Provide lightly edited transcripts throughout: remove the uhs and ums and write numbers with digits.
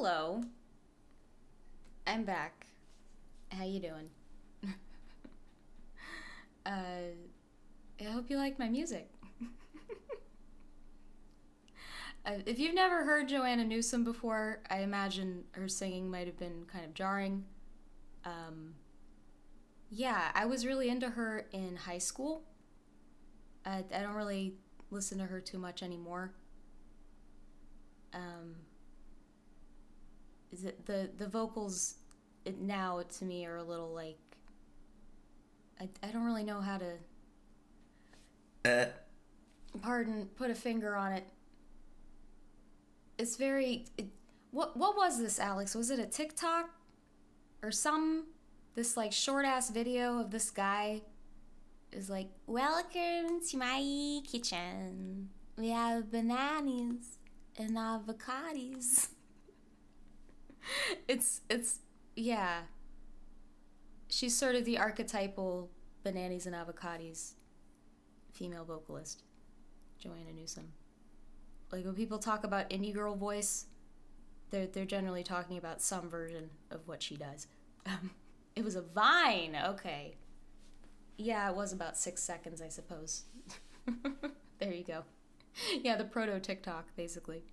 Hello. I'm back. How you doing? I hope you like my music. If you've never heard Joanna Newsom before, I imagine her singing might have been kind of jarring. Yeah, I was really into her in high school. I don't really listen to her too much anymore. Um, is it the vocals now to me are a little like I don't really know how to put a finger on it. It's very what was this, Alex? Was it a TikTok or some this like short ass video of this guy is like, "Welcome to my kitchen. We have bananas and avocados." It's yeah. She's sort of the archetypal bananas and avocados female vocalist, Joanna Newsom. Like when people talk about indie girl voice, they're generally talking about some version of what she does. It was a Vine, okay. Yeah, it was about 6 seconds, I suppose. There you go. Yeah, the proto TikTok, basically.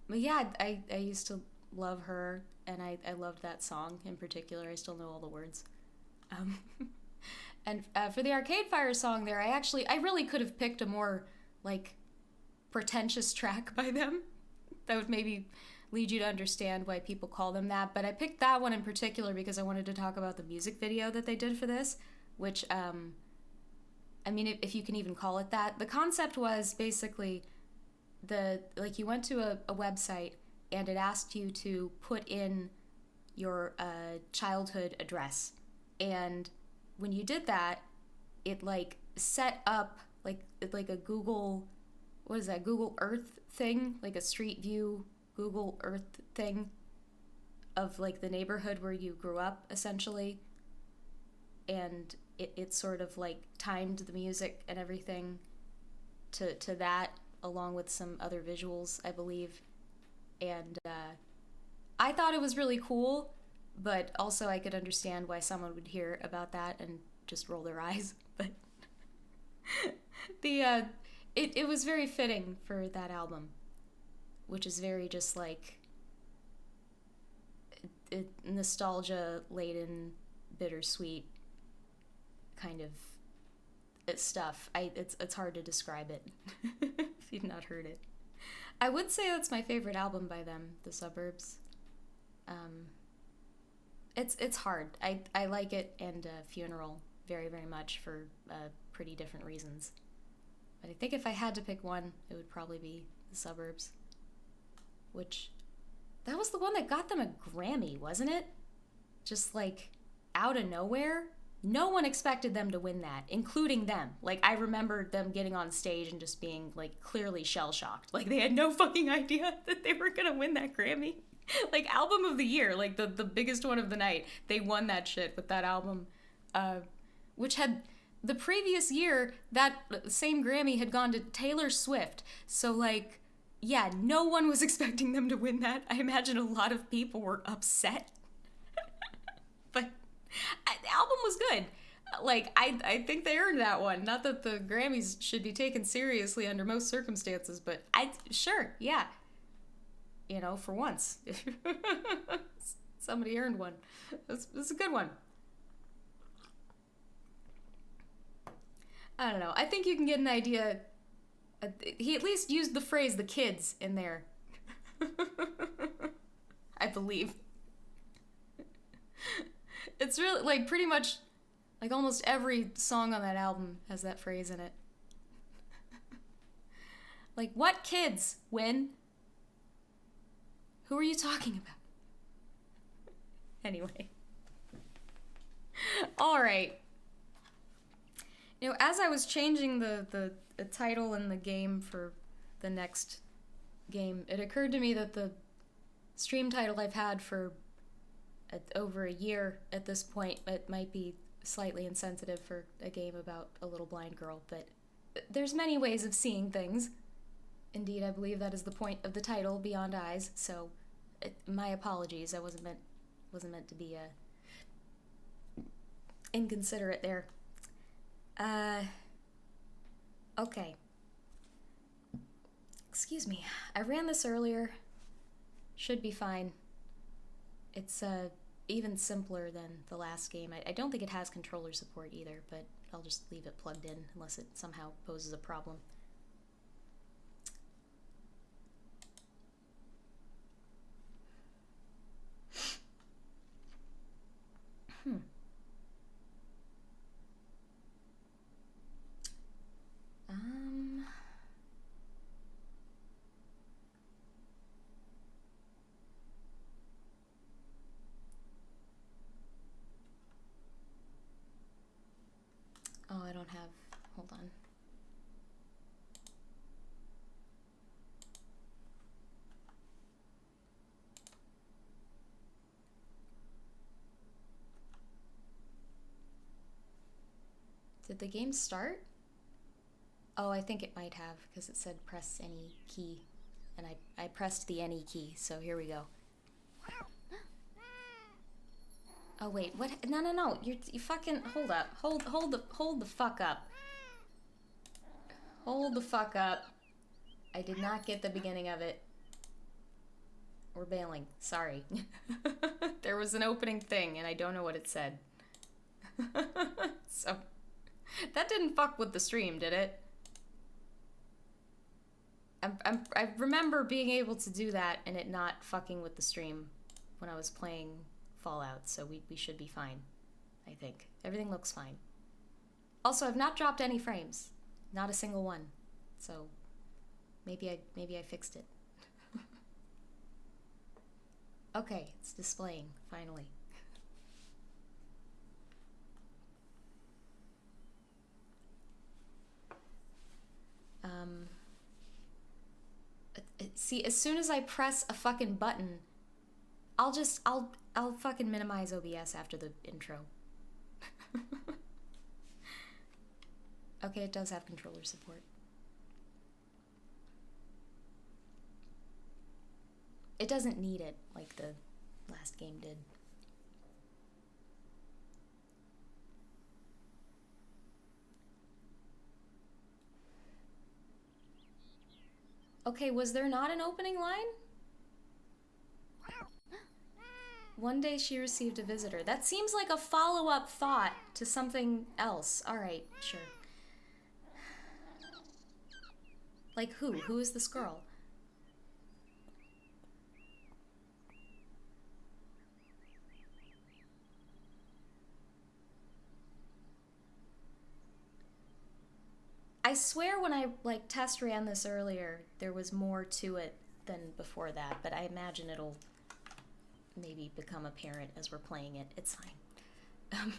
But yeah, I used to love her, and I loved that song in particular. I still know all the words. Um, and for the Arcade Fire song there, I really could have picked a more, like, pretentious track by them that would maybe lead you to understand why people call them that. But I picked that one in particular because I wanted to talk about the music video that they did for this, which, I mean, if you can even call it that. The concept was basically you went to a website and it asked you to put in your childhood address. And when you did that, it like set up like a Google, what is that, Google Earth thing, like a Street View Google Earth thing of like the neighborhood where you grew up, essentially. And it sort of like timed the music and everything to that, along with some other visuals, I believe. And I thought it was really cool, but also I could understand why someone would hear about that and just roll their eyes. But it was very fitting for that album, which is very just like nostalgia laden, bittersweet kind of stuff. It's hard to describe it if you've not heard it. I would say that's my favorite album by them, The Suburbs. It's hard. I like it and Funeral very, very much for pretty different reasons. But I think if I had to pick one, it would probably be The Suburbs. Which, that was the one that got them a Grammy, wasn't it? Just like out of nowhere. No one expected them to win that, including them. Like, I remember them getting on stage and just being, like, clearly shell-shocked. Like, they had no fucking idea that they were gonna win that Grammy. Like, album of the year, like, the biggest one of the night. They won that shit with that album, which had, the previous year, that same Grammy had gone to Taylor Swift. So, like, yeah, no one was expecting them to win that. I imagine a lot of people were upset. But the album was good. Like, I think they earned that one. Not that the Grammys should be taken seriously under most circumstances, but sure, yeah. You know, for once. Somebody earned one. It's a good one. I don't know. I think you can get an idea. He at least used the phrase "the kids" in there. I believe. It's really, like, pretty much, like, almost every song on that album has that phrase in it. Like, what kids, Win? Who are you talking about? Anyway. Alright. You know, as I was changing the title in the game for the next game, it occurred to me that the stream title I've had for over a year at this point, it might be slightly insensitive for a game about a little blind girl, but there's many ways of seeing things. Indeed, I believe that is the point of the title, Beyond Eyes, so my apologies. I wasn't meant to be inconsiderate there. Okay. Excuse me. I ran this earlier. Should be fine. It's even simpler than the last game. I don't think it has controller support either, but I'll just leave it plugged in unless it somehow poses a problem. Oh, I don't have, hold on. Did the game start? Oh, I think it might have, because it said press any key, and I pressed the any key, so here we go. Oh wait, what? No, you fucking, hold up, hold the fuck up. Hold the fuck up. I did not get the beginning of it. We're bailing, sorry. There was an opening thing, and I don't know what it said. So, that didn't fuck with the stream, did it? I remember being able to do that and it not fucking with the stream when I was playing Fallout, so we should be fine, I think. Everything looks fine. Also, I've not dropped any frames. Not a single one. So, maybe I fixed it. Okay, it's displaying, finally. See, as soon as I press a fucking button, I'll fucking minimize OBS after the intro. Okay, it does have controller support. It doesn't need it like the last game did. Okay, was there not an opening line? One day she received a visitor. That seems like a follow-up thought to something else. Alright, sure. Like who? Who is this girl? I swear when I, like, test ran this earlier, there was more to it than before that, but I imagine it'll maybe become apparent as we're playing it. It's fine.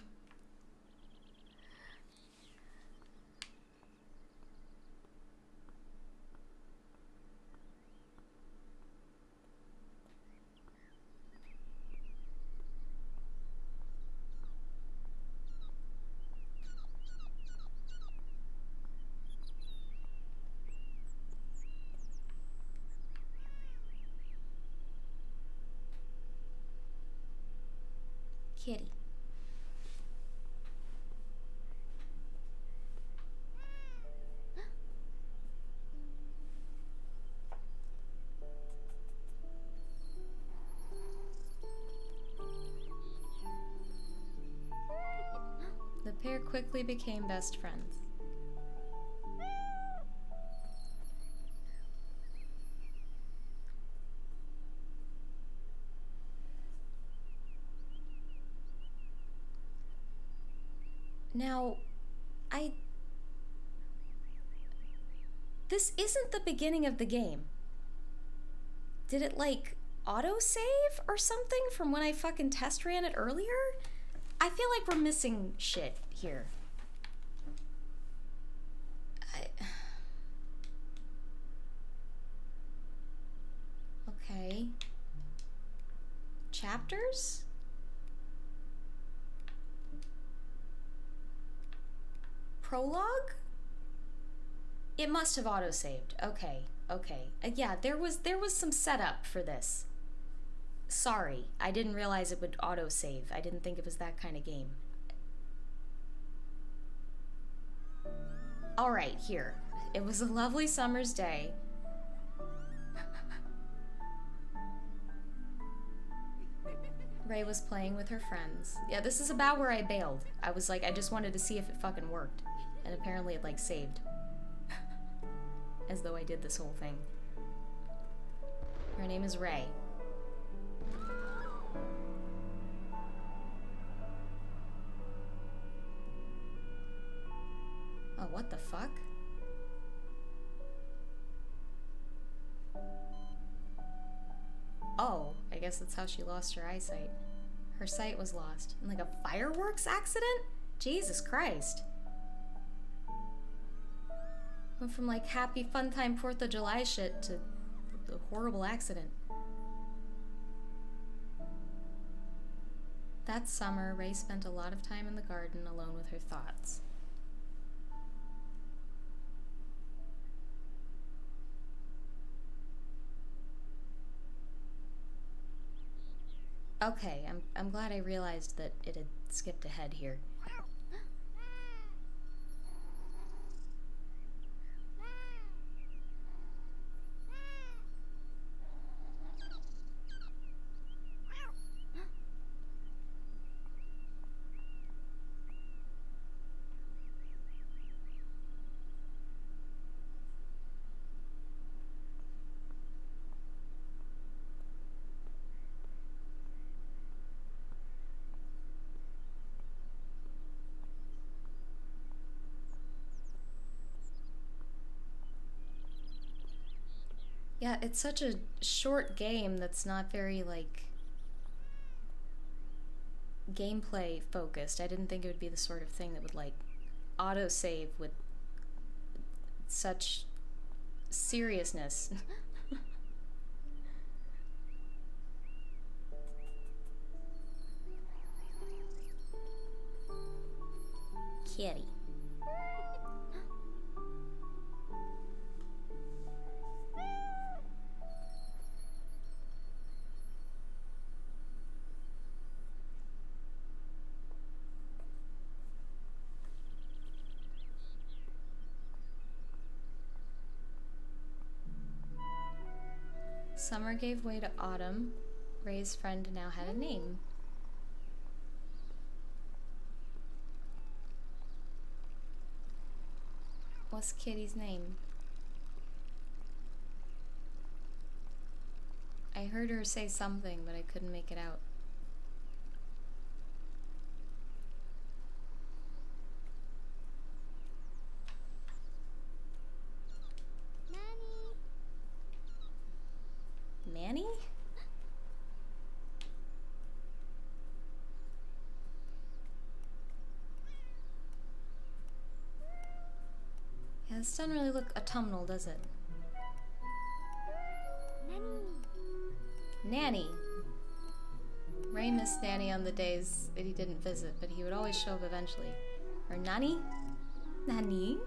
Kitty. The pair quickly became best friends. Now, this isn't the beginning of the game. Did it, like, autosave or something from when I fucking test ran it earlier? I feel like we're missing shit here. Okay. Chapters? Prologue? It must have auto-saved. Okay, okay. Yeah, there was some setup for this. Sorry, I didn't realize it would auto-save. I didn't think it was that kind of game. Alright, here. It was a lovely summer's day. Ray was playing with her friends. Yeah, this is about where I bailed. I was like, I just wanted to see if it fucking worked. And apparently it, like, saved. As though I did this whole thing. Her name is Ray. Oh, what the fuck? Oh, I guess that's how she lost her eyesight. Her sight was lost. In like a fireworks accident? Jesus Christ. Went from like happy fun time 4th of July shit to a horrible accident. That summer, Ray spent a lot of time in the garden alone with her thoughts. Okay, I'm glad I realized that it had skipped ahead here. Yeah, it's such a short game that's not very, like, gameplay focused. I didn't think it would be the sort of thing that would, like, autosave with such seriousness. Kitty. Summer gave way to autumn. Ray's friend now had a name. What's Kitty's name? I heard her say something, but I couldn't make it out. Manny? Yeah, this doesn't really look autumnal, does it? Nanny. Ray missed Nanny on the days that he didn't visit, but he would always show up eventually. Or Nanny? Nanny?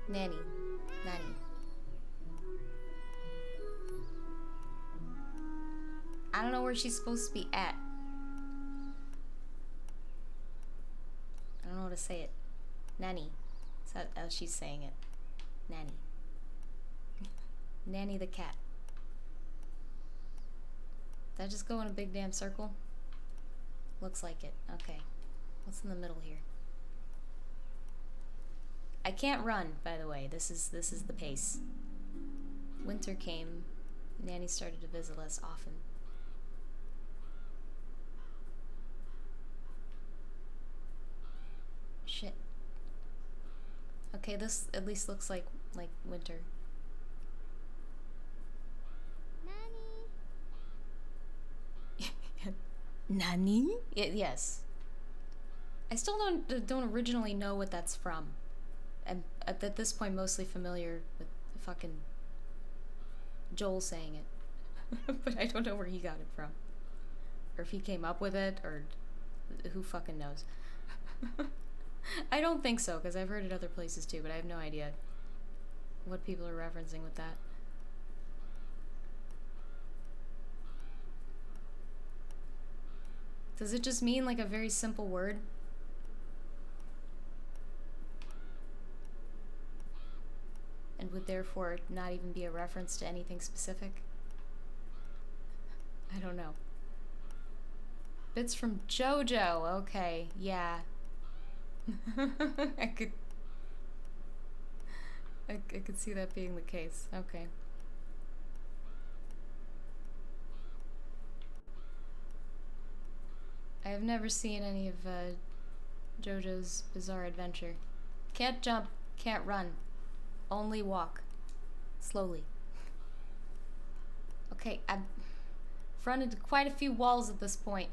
Nanny. Nanny. I don't know where she's supposed to be at. I don't know how to say it. Nanny. Is that how she's saying it? Nanny. Nanny the cat. Did I just go in a big damn circle? Looks like it. Okay. What's in the middle here? I can't run, by the way. This is the pace. Winter came. Nanny started to visit less often. Shit. Okay, this at least looks like winter. Nani? Yes. I still don't originally know what that's from. I'm at this point mostly familiar with the fucking Joel saying it. But I don't know where he got it from. Or if he came up with it, or who fucking knows. I don't think so, because I've heard it other places too, but I have no idea what people are referencing with that. Does it just mean like a very simple word? And would therefore not even be a reference to anything specific? I don't know. Bits from JoJo. Okay, yeah. I could see that being the case. Okay. I have never seen any of JoJo's Bizarre Adventure. Can't jump, can't run. Only walk. Slowly. Okay, I've fronted quite a few walls at this point.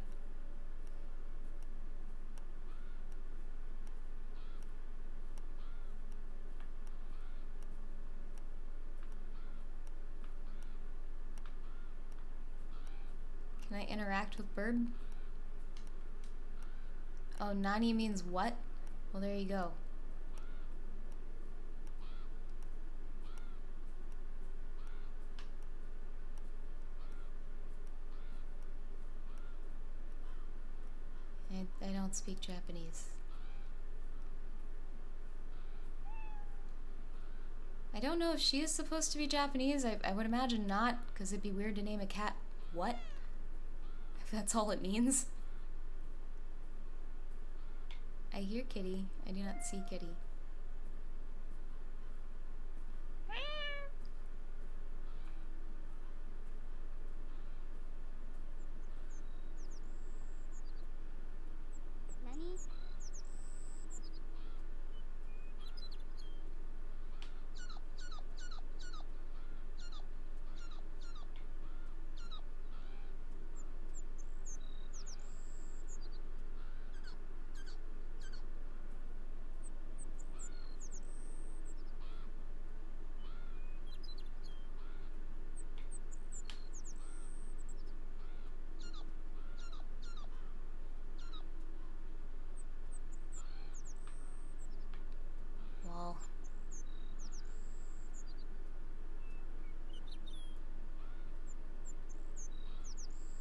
Can I interact with Bird? Oh, Nani means what? Well, there you go. I don't speak Japanese. I don't know if she is supposed to be Japanese. I would imagine not, because it'd be weird to name a cat what? If that's all it means. I hear kitty. I do not see kitty.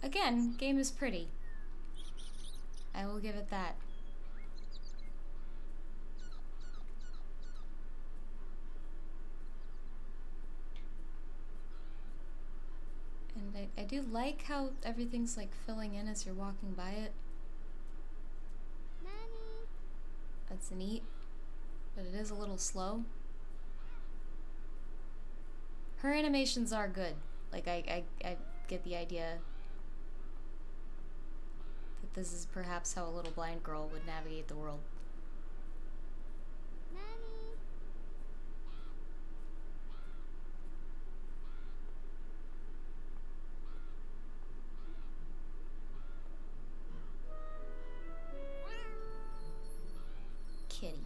Again, game is pretty. I will give it that. And I do like how everything's like filling in as you're walking by it. Nani? That's neat, but it is a little slow. Her animations are good. Like, I get the idea that this is perhaps how a little blind girl would navigate the world. Nani? Kitty.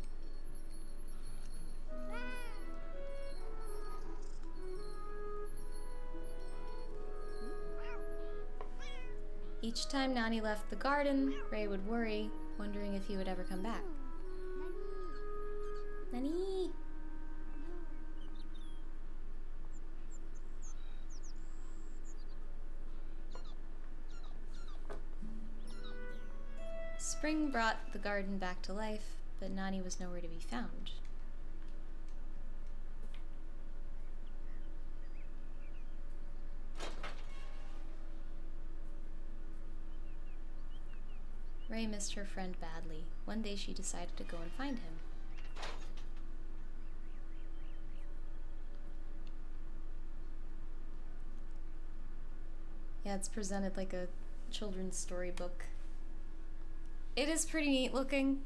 Each time Nani left the garden, Ray would worry, wondering if he would ever come back. Nani! Spring brought the garden back to life, but Nani was nowhere to be found. Ray missed her friend badly. One day she decided to go and find him. Yeah, it's presented like a children's storybook. It is pretty neat looking.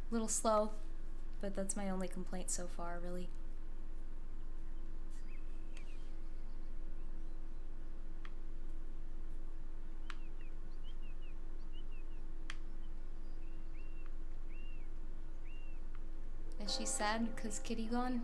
Little slow, but that's my only complaint so far, really. Is she sad because Kitty gone?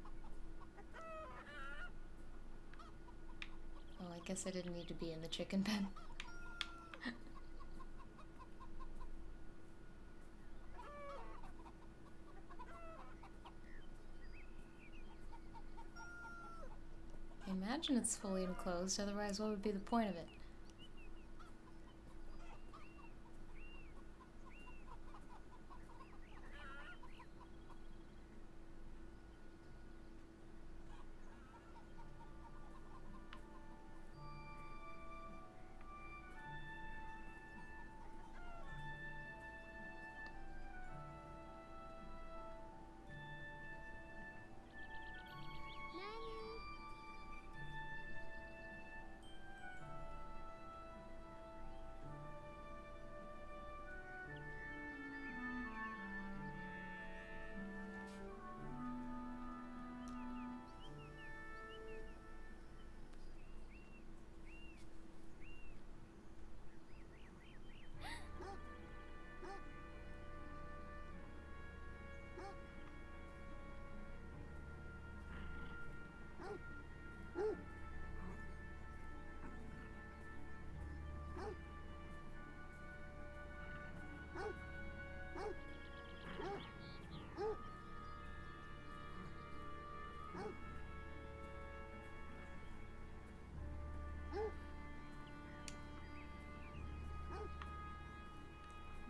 guess I didn't need to be in the chicken pen. I imagine it's fully enclosed, otherwise what would be the point of it?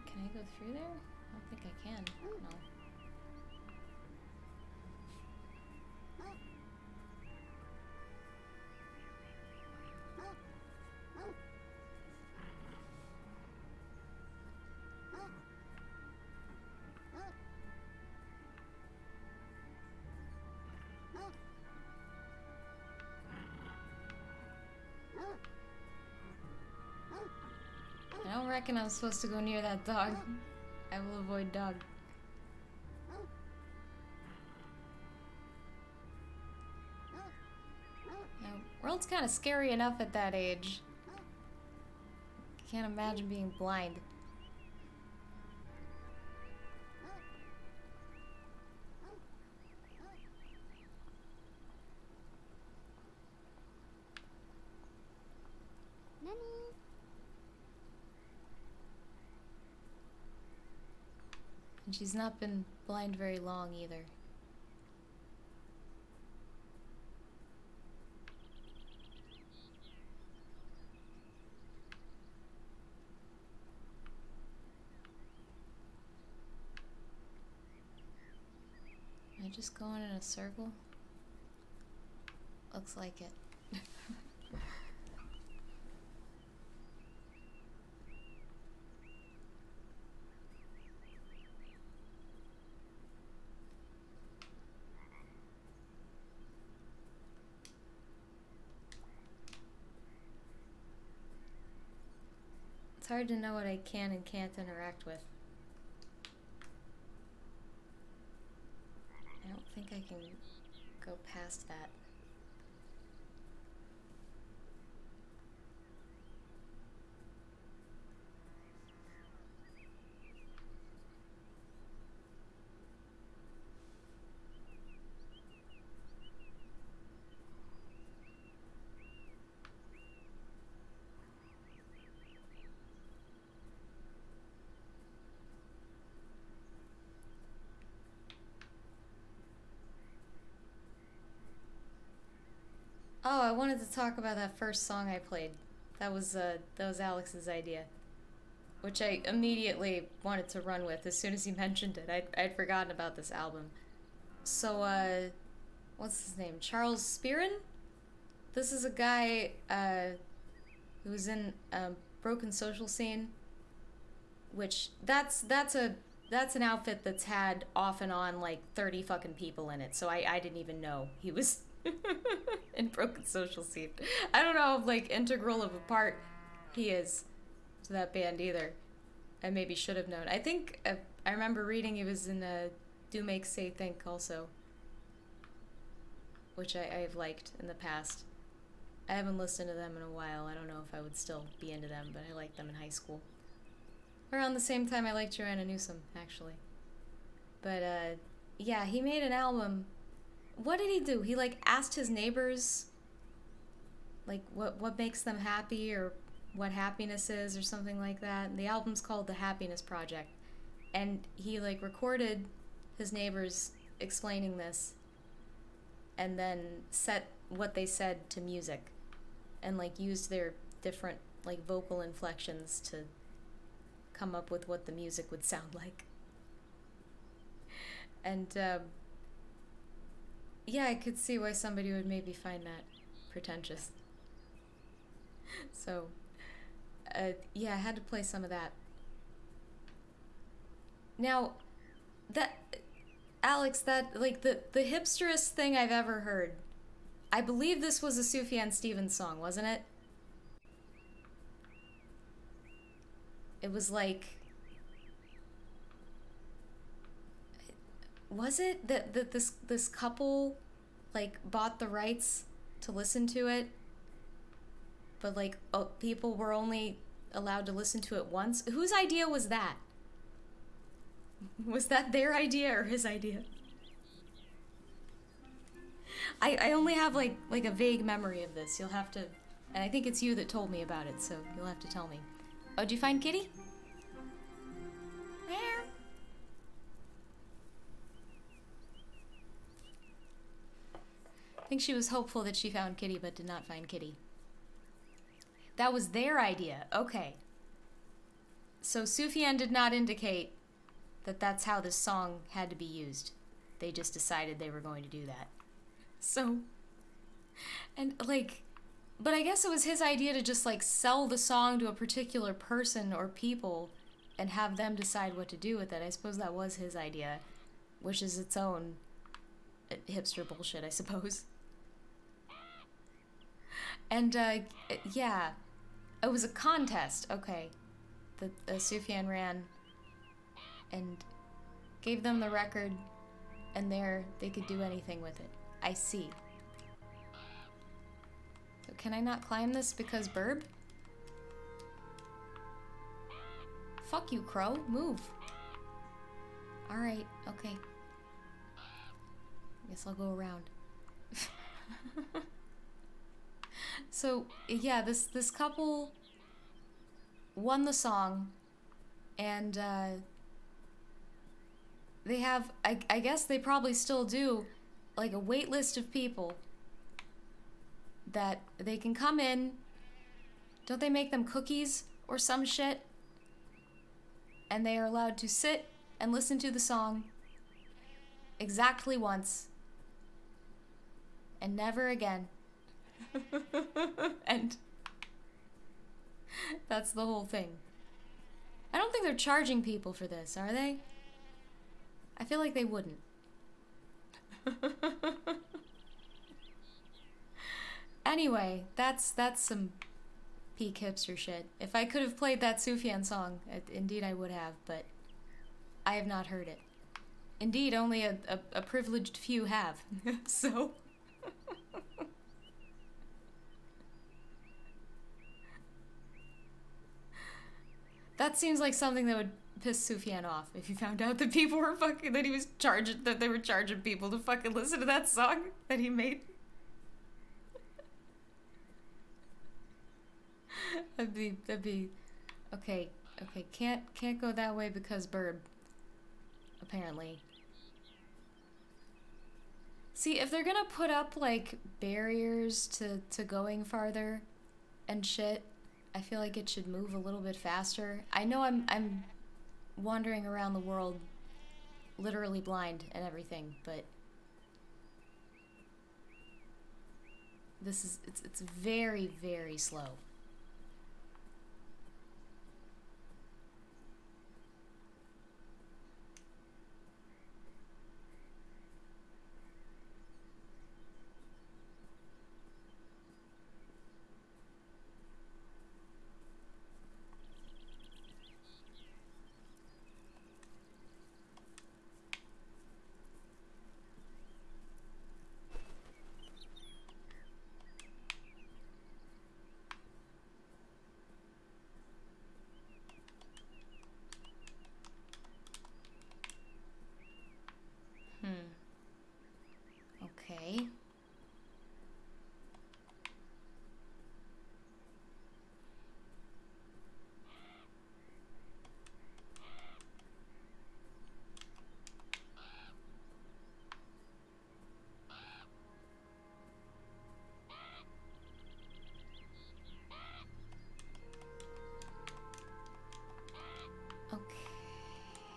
Can I go through there? I don't think I can. No. I don't reckon I'm supposed to go near that dog. I will avoid dog. Now, world's kind of scary enough at that age. Can't imagine being blind. And she's not been blind very long either. Am I just going in a circle? Looks like it. It's hard to know what I can and can't interact with. I don't think I can go past that. Oh, I wanted to talk about that first song I played. That was Alex's idea, which I immediately wanted to run with as soon as he mentioned it. I'd forgotten about this album. So, what's his name? Charles Spearin? This is a guy who was in Broken Social Scene, which that's an outfit that's had off and on like 30 fucking people in it. So I didn't even know he was in Broken Social Scene. I don't know how like integral of a part he is to that band either. I maybe should have known. I think I remember reading he was in Do Make Say Think also, which I've liked in the past. I haven't listened to them in a while. I don't know if I would still be into them, but I liked them in high school. Around the same time I liked Joanna Newsom, actually. But yeah, he made an album. What did he do? He like asked his neighbors like what makes them happy or what happiness is or something like that. And the album's called The Happiness Project. And he like recorded his neighbors explaining this and then set what they said to music and like used their different like vocal inflections to come up with what the music would sound like. And yeah, I could see why somebody would maybe find that pretentious. So yeah, I had to play some of that. Now, that Alex, that like the hipsterest thing I've ever heard. I believe this was a Sufjan Stevens song, wasn't it? It was like, was it that this couple like bought the rights to listen to it, but like people were only allowed to listen to it once? Whose idea was that? Was that their idea or his idea? I only have like a vague memory of this. You'll have to, and I think it's you that told me about it, so you'll have to tell me. Oh, did you find Kitty? Where? I think she was hopeful that she found Kitty, but did not find Kitty. That was their idea. Okay. So Sufjan did not indicate that that's how this song had to be used. They just decided they were going to do that. So, and like, but I guess it was his idea to just like sell the song to a particular person or people and have them decide what to do with it. I suppose that was his idea, which is its own hipster bullshit, I suppose. And yeah, it was a contest. Okay, the Sufjan ran and gave them the record, and there they could do anything with it. I see. So can I not climb this because burb? Fuck you, crow. Move. Alright, okay. Guess I'll go around. So, yeah, this couple won the song, and they have, I guess they probably still do, like a wait list of people that they can come in. Don't they make them cookies or some shit? And they are allowed to sit and listen to the song exactly once and never again. And that's the whole thing. I don't think they're charging people for this, are they? I feel like they wouldn't. Anyway, that's some peak hipster shit. If I could have played that Sufjan song, indeed I would have, but I have not heard it. Indeed, only a privileged few have. So... that seems like something that would piss Sufjan off if he found out that people were fucking, that they were charging people to fucking listen to that song that he made. That'd be, okay, can't go that way because burb, apparently. See, if they're gonna put up, like, barriers to going farther and shit, I feel like it should move a little bit faster. I know I'm wandering around the world literally blind and everything, but it's very, very slow.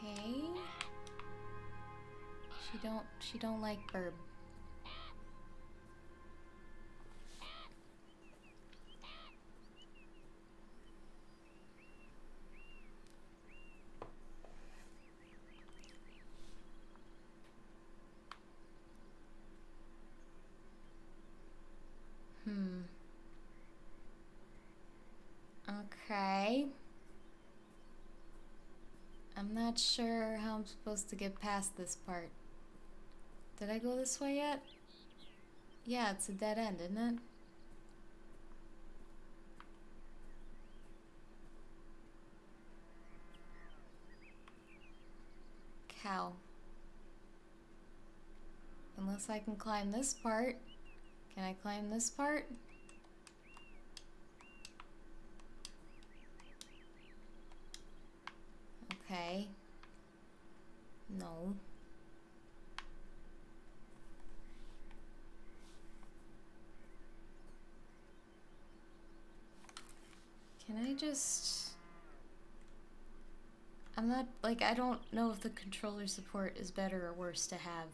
Okay. She don't like burb. Okay. I'm not sure how I'm supposed to get past this part. Did I go this way yet? Yeah, it's a dead end, isn't it? Cow. Unless I can climb this part. Can I climb this part? Okay. No. Can I just... I'm not, like, I don't know if the controller support is better or worse to have.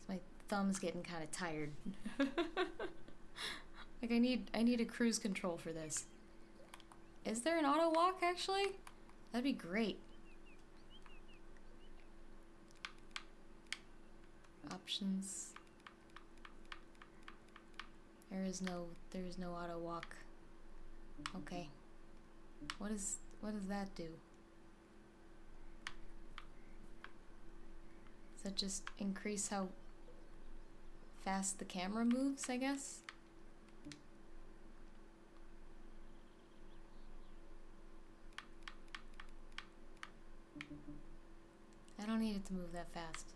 My thumb's getting kind of tired. Like, I need a cruise control for this. Is there an auto walk, actually? That'd be great. Options. There is no auto walk. Okay. What does that do? Does that just increase how fast the camera moves, I guess? I don't need it to move that fast.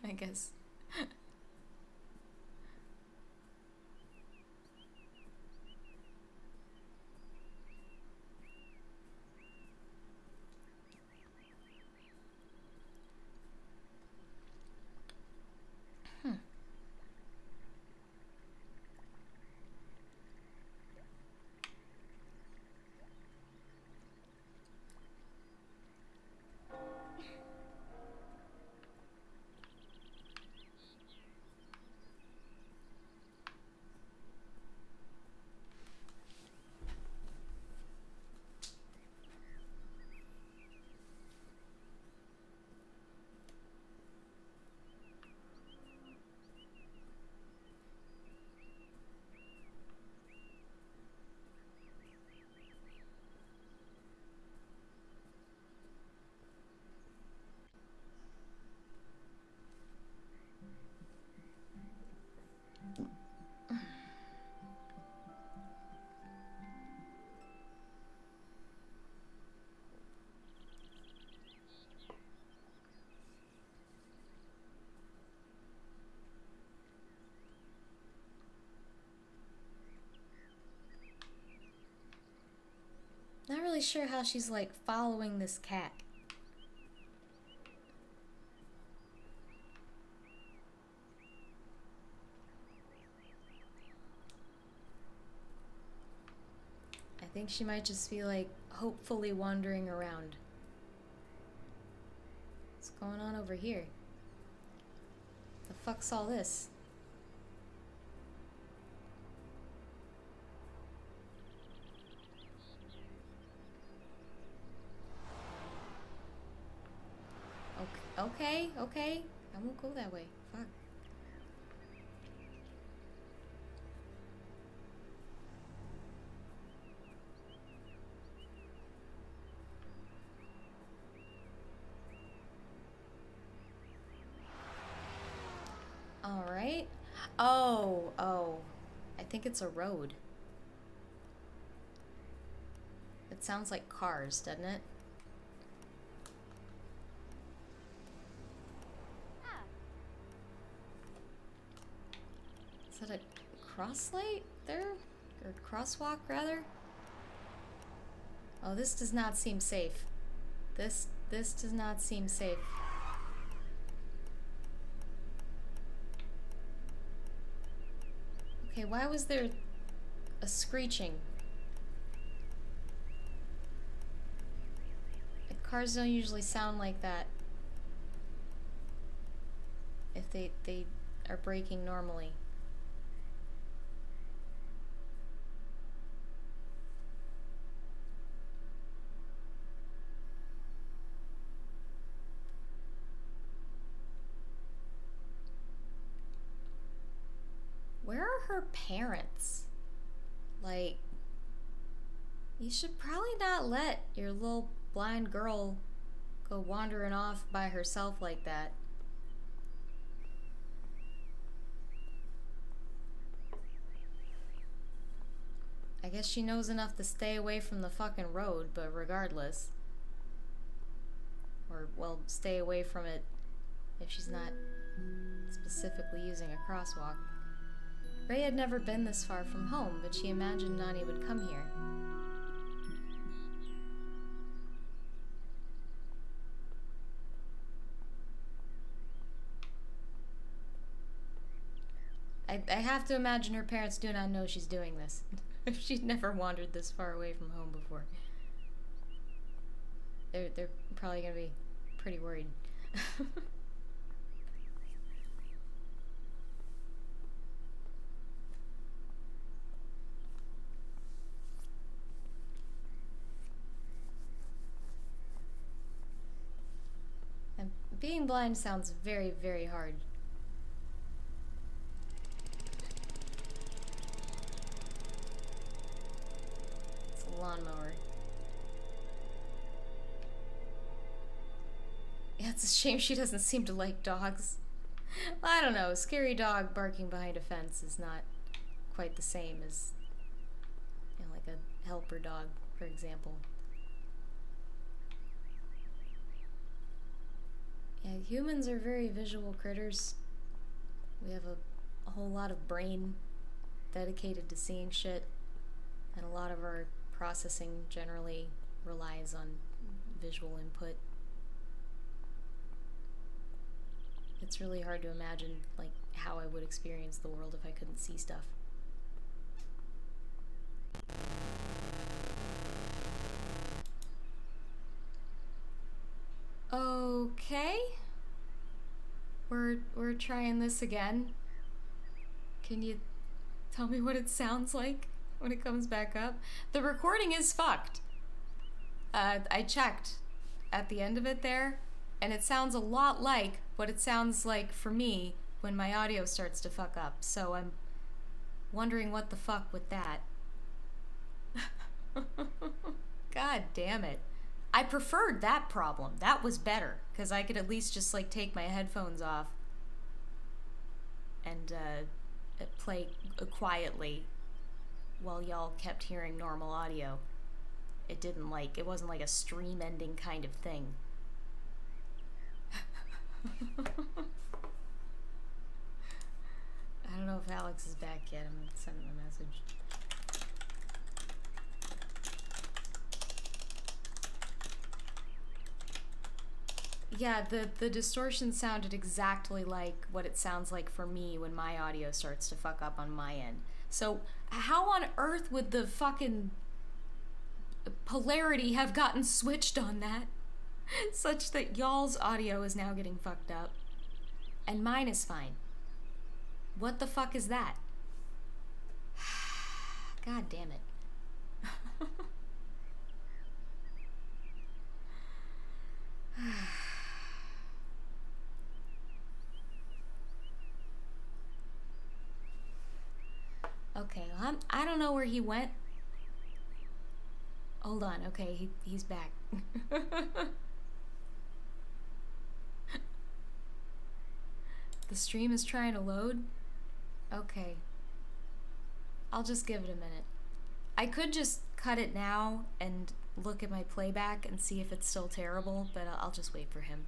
I guess. Not really sure how she's like following this cat. I think she might just be like hopefully wandering around. What's going on over here? The fuck's all this? Okay. I won't go that way. Fuck. Alright. Oh. I think it's a road. It sounds like cars, doesn't it? Is that a cross light there? Or crosswalk, rather? Oh, this does not seem safe. This does not seem safe. Okay, why was there a screeching? Cars don't usually sound like that if they are braking normally. Where are her parents? Like, you should probably not let your little blind girl go wandering off by herself like that. I guess she knows enough to stay away from the fucking road, but regardless. Or, well, stay away from it if she's not specifically using a crosswalk. Ray had never been this far from home, but she imagined Nani would come here. I have to imagine her parents do not know she's doing this. If she'd never wandered this far away from home before. They're probably gonna be pretty worried. And being blind sounds very, very hard. Lawnmower. Yeah, it's a shame she doesn't seem to like dogs. Well, I don't know, a scary dog barking behind a fence is not quite the same as, you know, like a helper dog, for example. Yeah, humans are very visual critters. We have a whole lot of brain dedicated to seeing shit, and a lot of our processing generally relies on visual input. It's really hard to imagine, like, how I would experience the world if I couldn't see stuff. Okay. We're trying this again. Can you tell me what it sounds like when it comes back up? The recording is fucked. I checked at the end of it there, and it sounds a lot like what it sounds like for me when my audio starts to fuck up, so I'm wondering what the fuck with that. God damn it. I preferred that problem. That was better, because I could at least just, like, take my headphones off and play quietly while y'all kept hearing normal audio. It wasn't like a stream ending kind of thing. I don't know if Alex is back yet. I'm gonna send him a message. Yeah, the distortion sounded exactly like what it sounds like for me when my audio starts to fuck up on my end. So how on earth would the fucking polarity have gotten switched on that such that y'all's audio is now getting fucked up and mine is fine? What the fuck is that? God damn it. Okay, well, I don't know where he went. Hold on, okay, he's back. The stream is trying to load? Okay. I'll just give it a minute. I could just cut it now and look at my playback and see if it's still terrible, but I'll just wait for him.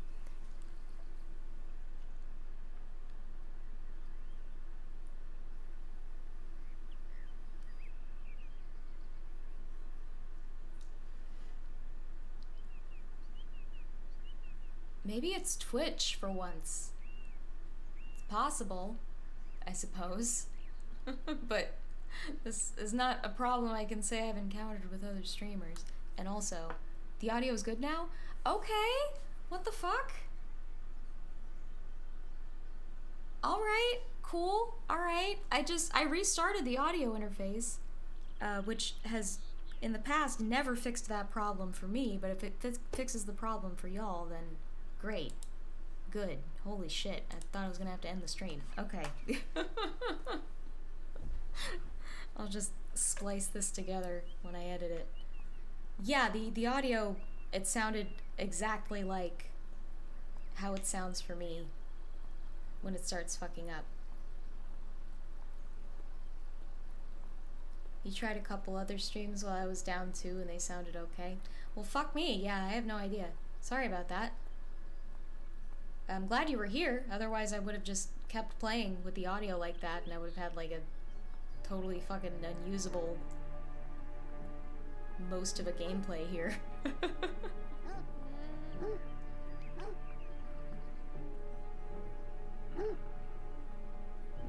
Maybe it's Twitch for once. It's possible, I suppose. But this is not a problem I can say I've encountered with other streamers. And also, the audio is good now? Okay. What the fuck? Alright, cool. Alright. I restarted the audio interface, which has, in the past, never fixed that problem for me, but if it fixes the problem for y'all, then great. Good. Holy shit. I thought I was gonna have to end the stream. Okay. I'll just splice this together when I edit it. Yeah, the audio, it sounded exactly like how it sounds for me when it starts fucking up. You tried a couple other streams while I was down too and they sounded okay. Well, fuck me. Yeah, I have no idea. Sorry about that. I'm glad you were here. Otherwise, I would have just kept playing with the audio like that and I would have had like a totally fucking unusable most of a gameplay here.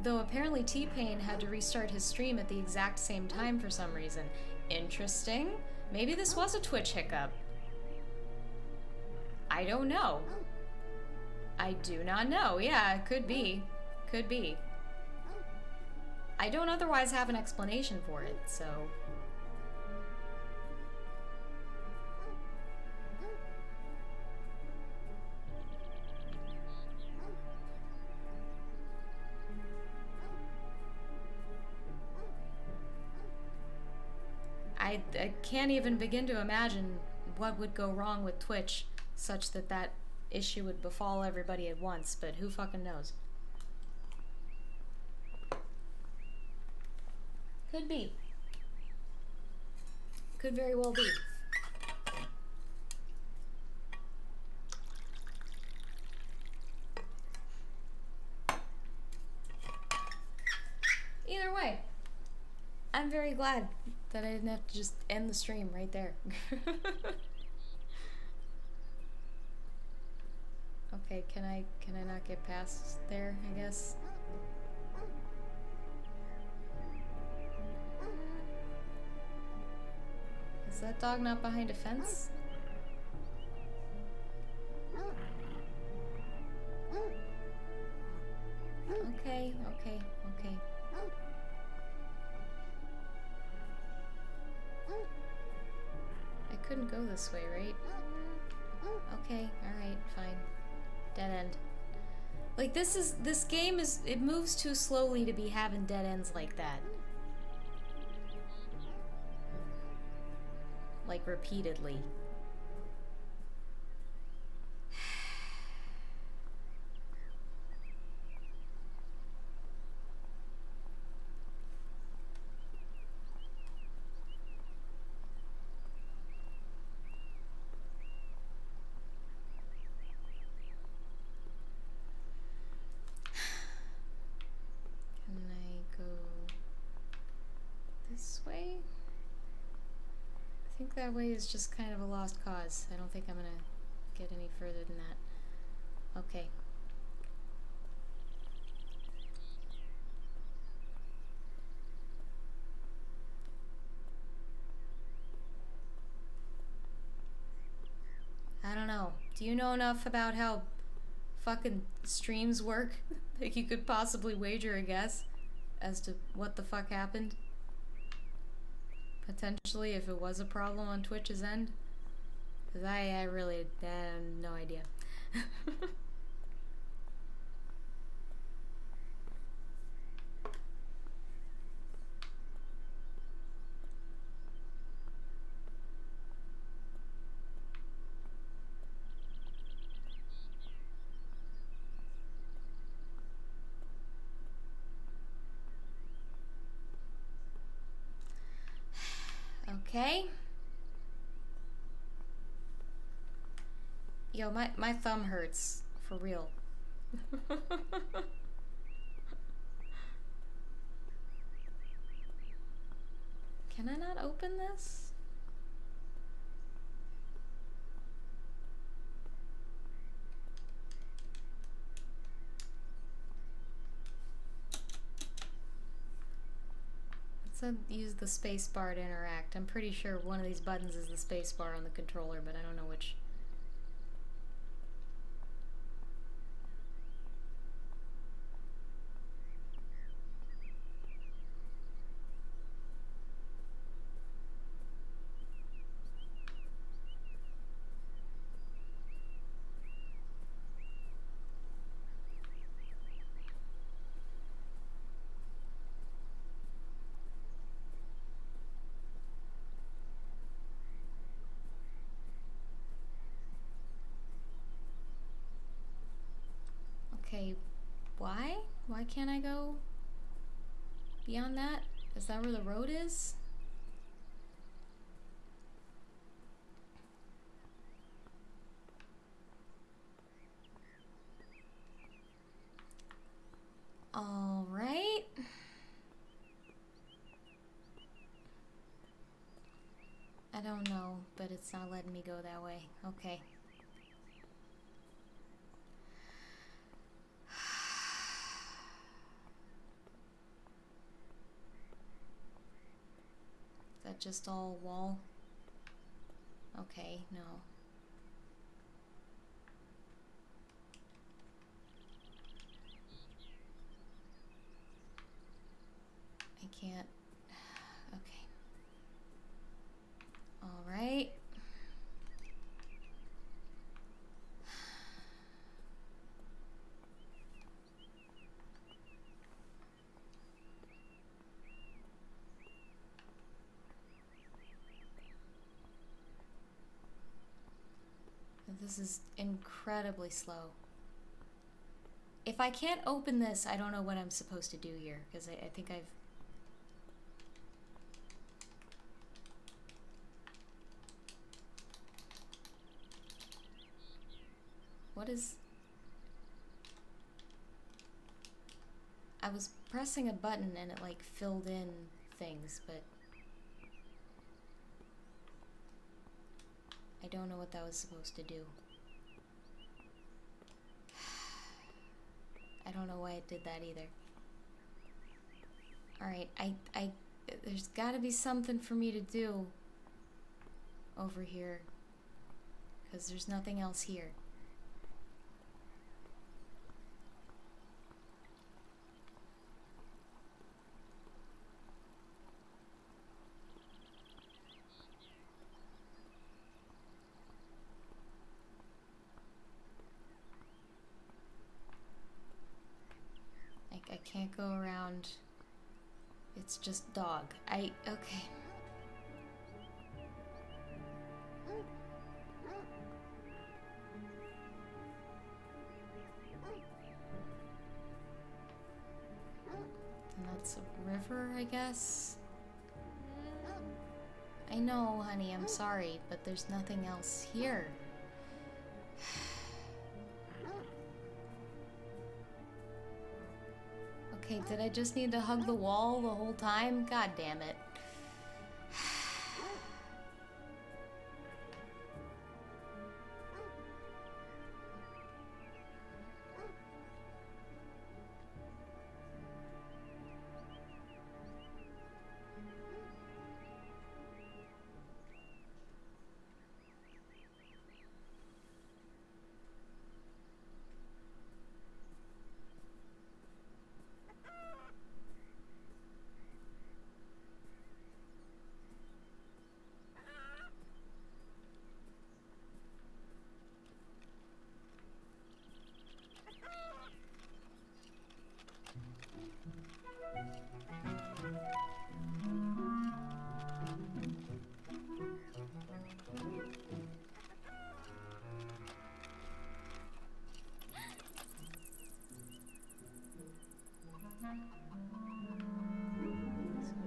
Though apparently T-Pain had to restart his stream at the exact same time for some reason. Interesting. Maybe this was a Twitch hiccup. I don't know. I do not know. Yeah, it could be. Could be. I don't otherwise have an explanation for it, so... I can't even begin to imagine what would go wrong with Twitch such that that issue would befall everybody at once, but who fucking knows? Could be. Could very well be. Either way, I'm very glad that I didn't have to just end the stream right there. Okay, can I not get past there, I guess? Is that dog not behind a fence? Okay. I couldn't go this way, right? Okay, alright, fine. Dead end. Like, this game it moves too slowly to be having dead ends like that. Like, repeatedly. That way is just kind of a lost cause. I don't think I'm gonna get any further than that. Okay. I don't know. Do you know enough about how fucking streams work that you could possibly wager a guess as to what the fuck happened? Potentially, if it was a problem on Twitch's end. Because I really have no idea. Okay. Yo, my thumb hurts. For real. Can I not open this? Let's use the space bar to interact. I'm pretty sure one of these buttons is the space bar on the controller, but I don't know which Why can't I go beyond that? Is that where the road is? All right. I don't know, but it's not letting me go that way. Okay. Is that just all wall? Okay, no. I can't. Okay. All right. This is incredibly slow. If I can't open this, I don't know what I'm supposed to do here, because I think I've... What is... I was pressing a button and it like filled in things, but... I don't know what that was supposed to do. I don't know why it did that either. Alright, there's gotta be something for me to do over here, because there's nothing else here. I can't go around. It's just dog. Okay. And that's a river, I guess? I know, honey, I'm sorry, but there's nothing else here. Okay, did I just need to hug the wall the whole time? God damn it.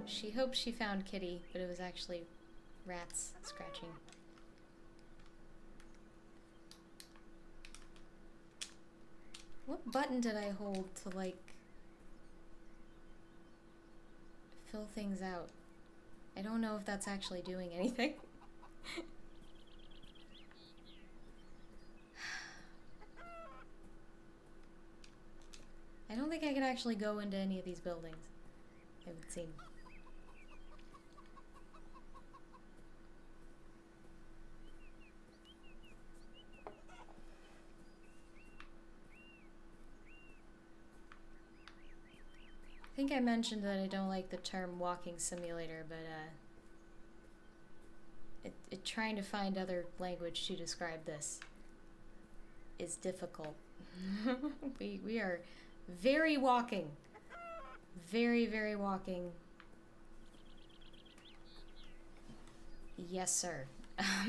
She hoped she found Kitty, but it was actually rats scratching. What button did I hold to, like, fill things out? I don't know if that's actually doing anything. I don't think I can actually go into any of these buildings. It would seem. I think I mentioned that I don't like the term walking simulator, but trying to find other language to describe this is difficult. we are very walking. Very, very walking. Yes, sir. Okay.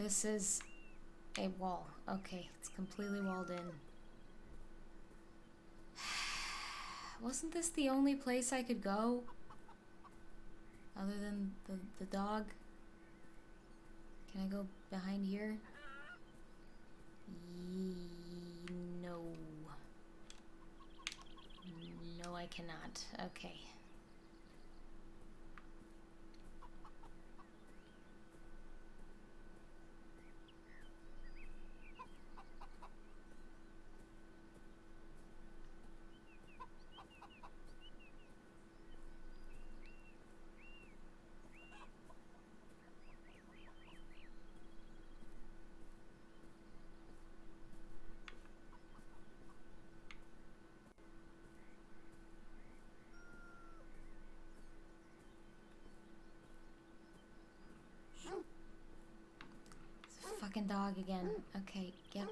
This is a wall. Okay, it's completely walled in. Wasn't this the only place I could go? Other than the dog? Can I go behind here? No. No, I cannot. Okay. Fucking dog again. Okay, yep.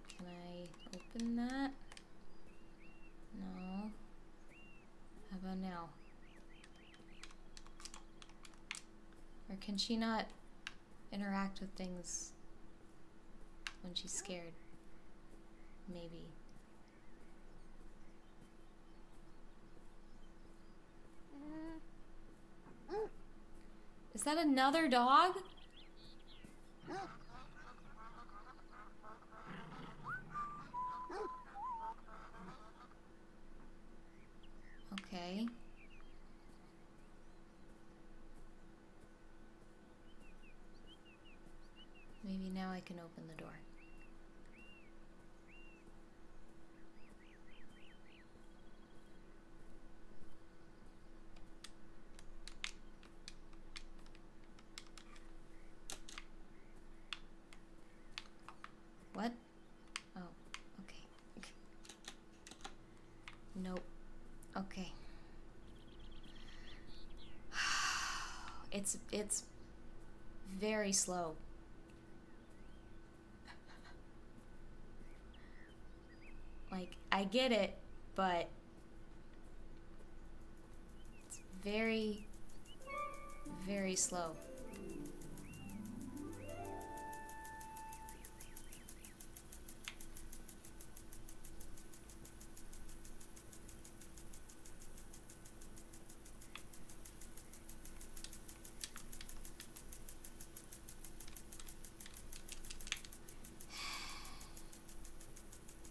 Can I open that? No. How about now? Or can she not interact with things when she's scared? Maybe. Is that another dog? Okay. Maybe now I can open the door. What? Oh, okay. Nope. Okay. It's very slow. Like, I get it, but it's very, very slow.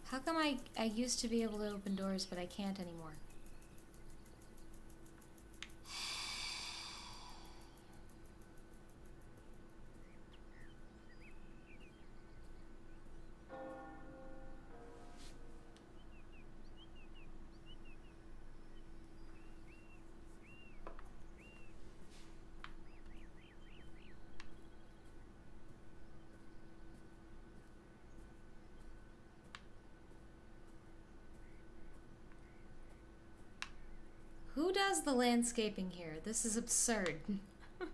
How come I used to be able to open doors, but I can't anymore? Who does the landscaping here? This is absurd. Is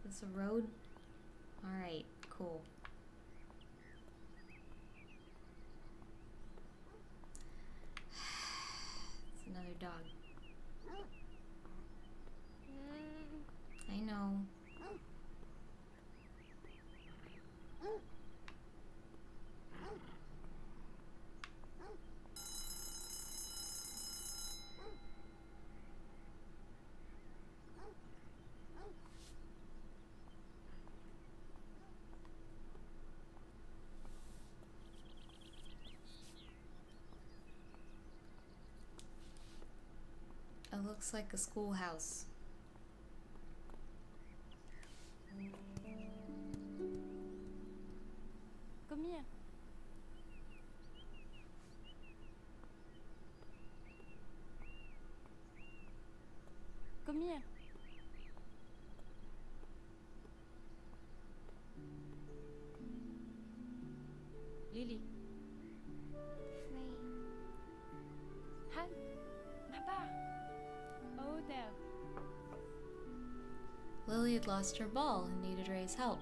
this a road? Alright, cool. It's another dog. I know. It looks like a schoolhouse. Come here. Come here. Lily. Joanne. Papa. Oh, there. Lily had lost her ball and needed Ray's help.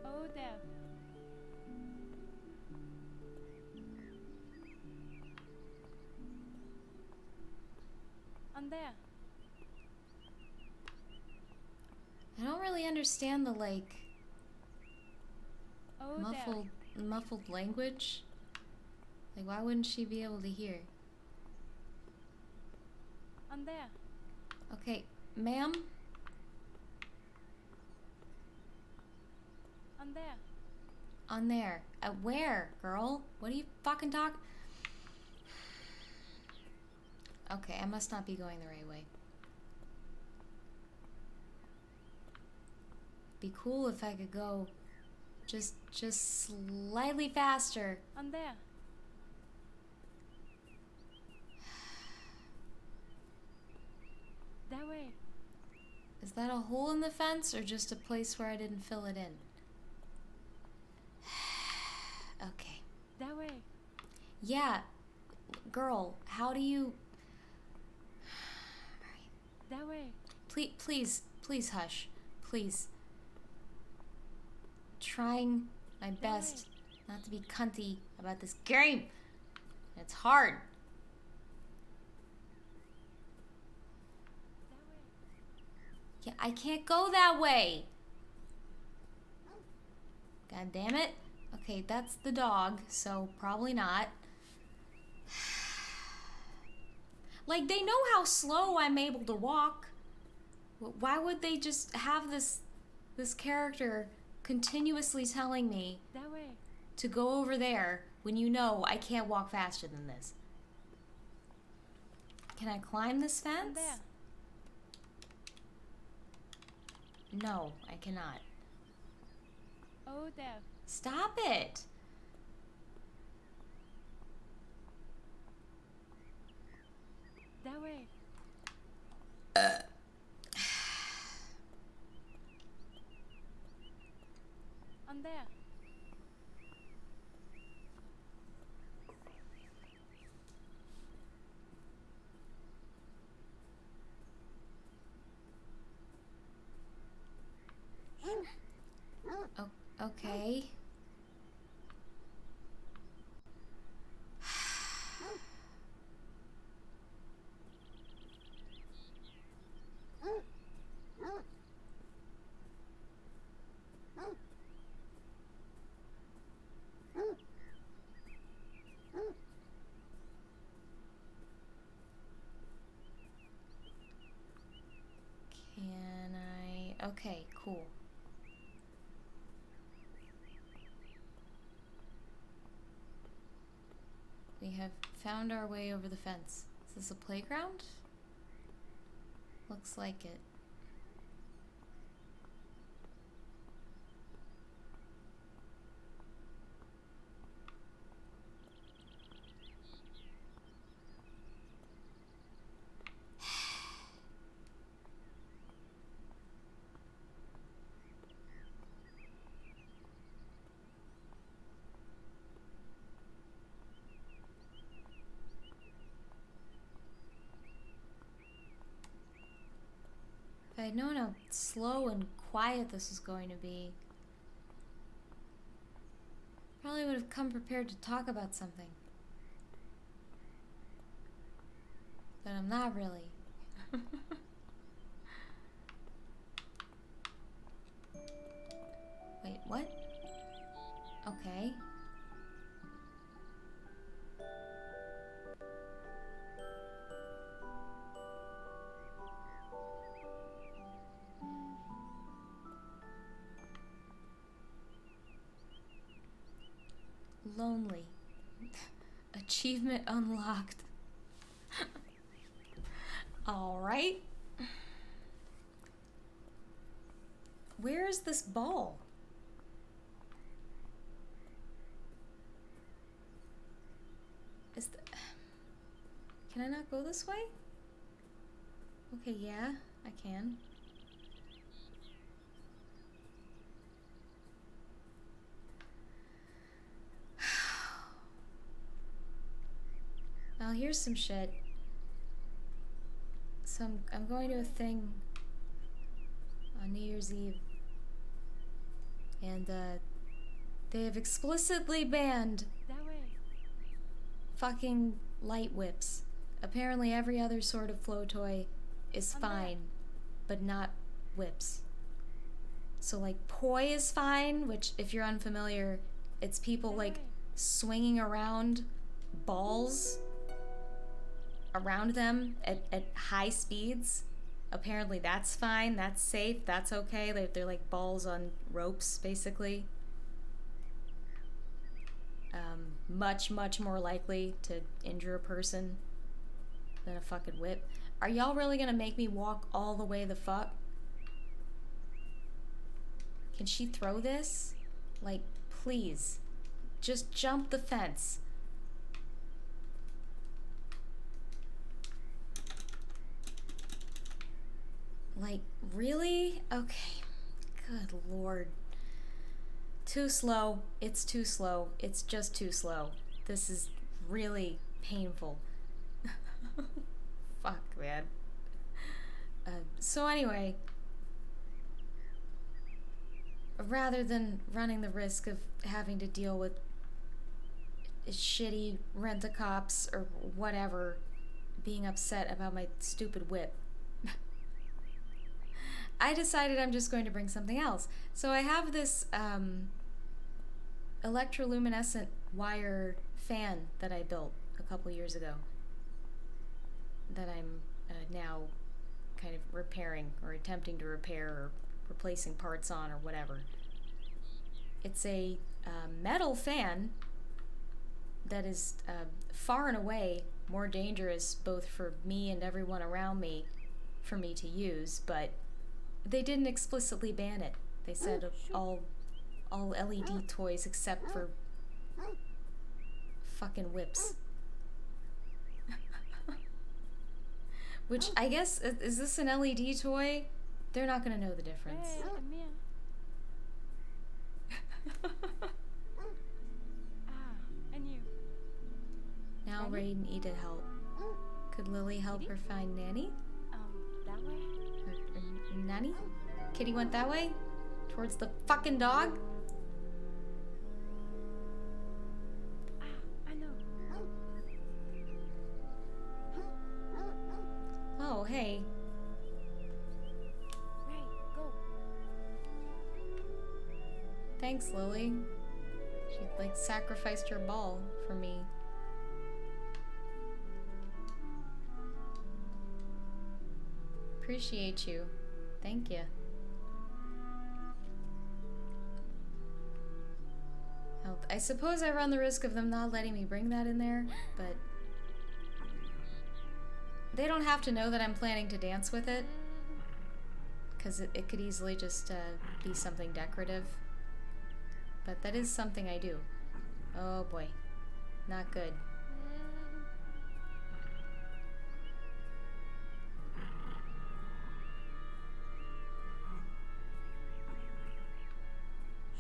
Oh, there. On there. I don't really understand the, like, Oh, muffled language. Like, why wouldn't she be able to hear? On there. Okay, ma'am? On there. On there. Where, girl? What are you fucking talking? Okay, I must not be going the right way. Be cool if I could go just slightly faster. On there. That way. Is that a hole in the fence or just a place where I didn't fill it in? Okay. That way. Yeah. Girl, how do you... That way. Please hush. Please. Trying my best not to be cunty about this game. It's hard. That way. Yeah, I can't go that way. God damn it. Okay, that's the dog, so probably not. Like, they know how slow I'm able to walk. Why would they just have this character continuously telling me That way. to go over there when you know I can't walk faster than this? Can I climb this On fence? there. No, I cannot. Oh, there. Stop it! That way. On there. Okay. Can I... Okay, cool. We have found our way over the fence. Is this a playground? Looks like it. If I had known how slow and quiet this was going to be, probably would have come prepared to talk about something. But I'm not really. Wait, what? Okay. Lonely. Achievement unlocked. Alright. Where is this ball? Can I not go this way? Okay, yeah, I can. Well, here's some shit. So I'm going to a thing on New Year's Eve. And, they have explicitly banned That way. fucking light whips. Apparently every other sort of flow toy is On there. fine, but not whips. So like poi is fine, which if you're unfamiliar, it's people That like way. swinging around balls around them at high speeds. Apparently that's fine, that's safe, that's okay. They're like balls on ropes, basically. Much, much more likely to injure a person than a fucking whip. Are y'all really gonna make me walk all the way the fuck? Can she throw this? Like, please. Just jump the fence. Like, really? Okay. Good lord. Too slow. It's too slow. It's just too slow. This is really painful. Fuck, man. So anyway, rather than running the risk of having to deal with shitty rent-a-cops or whatever being upset about my stupid whip, I decided I'm just going to bring something else. So I have this electroluminescent wire fan that I built a couple years ago that I'm now kind of repairing or attempting to repair or replacing parts on or whatever. It's a metal fan that is far and away more dangerous both for me and everyone around me for me to use, but they didn't explicitly ban it. They said all LED toys except for fucking whips. Which I guess, is this an LED toy? They're not gonna know the difference. Hey, come here. And you. Now Rain needed help. Could Lily help her find Nanny? That way? Or Nanny? Kitty went that way? Towards the fucking dog? I know. Oh, hey. Right, go. Thanks, Lily. She, like, sacrificed her ball for me. Appreciate you. Thank you. Well, I suppose I run the risk of them not letting me bring that in there, but they don't have to know that I'm planning to dance with it, because it could easily just be something decorative. But that is something I do. Oh boy. Not good.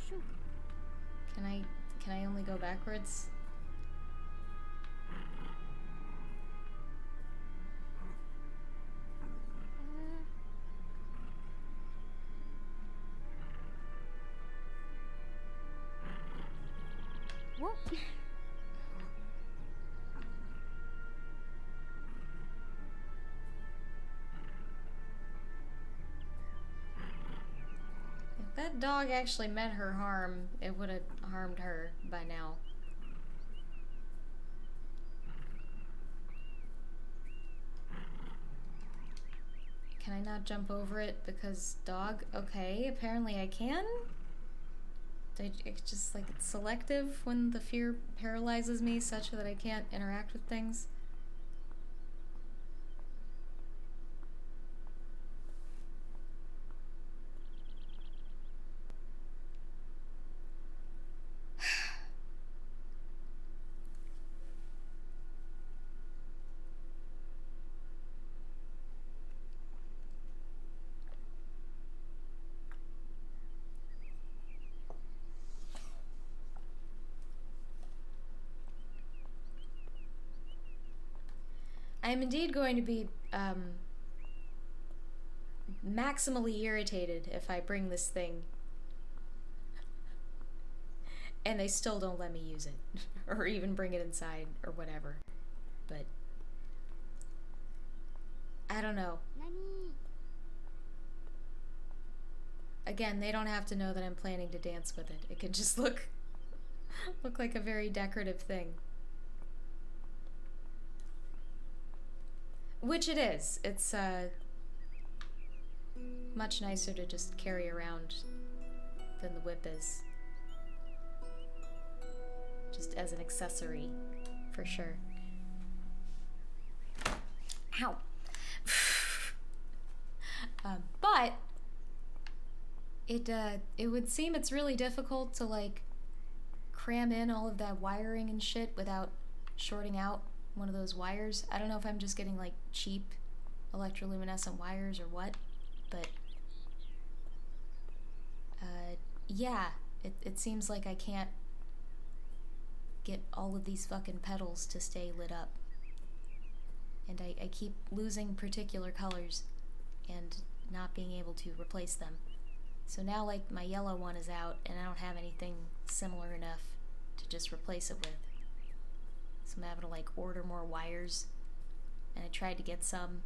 Shoot. Can I only go backwards? Whoop. If that dog actually meant her harm, it would have harmed her by now. Can I not jump over it because dog? Okay, apparently I can. It's just like it's selective when the fear paralyzes me such that I can't interact with things. I'm indeed going to be, maximally irritated if I bring this thing and they still don't let me use it or even bring it inside or whatever. But I don't know. Nani? Again, they don't have to know that I'm planning to dance with it. It can just look like a very decorative thing. Which it is. It's much nicer to just carry around than the whip is. Just as an accessory, for sure. Ow! But it would seem it's really difficult to like cram in all of that wiring and shit without shorting out one of those wires. I don't know if I'm just getting like cheap electroluminescent wires or what, but yeah, it seems like I can't get all of these fucking petals to stay lit up. And I keep losing particular colors and not being able to replace them. So now like my yellow one is out and I don't have anything similar enough to just replace it with. So I'm having to like order more wires, and I tried to get some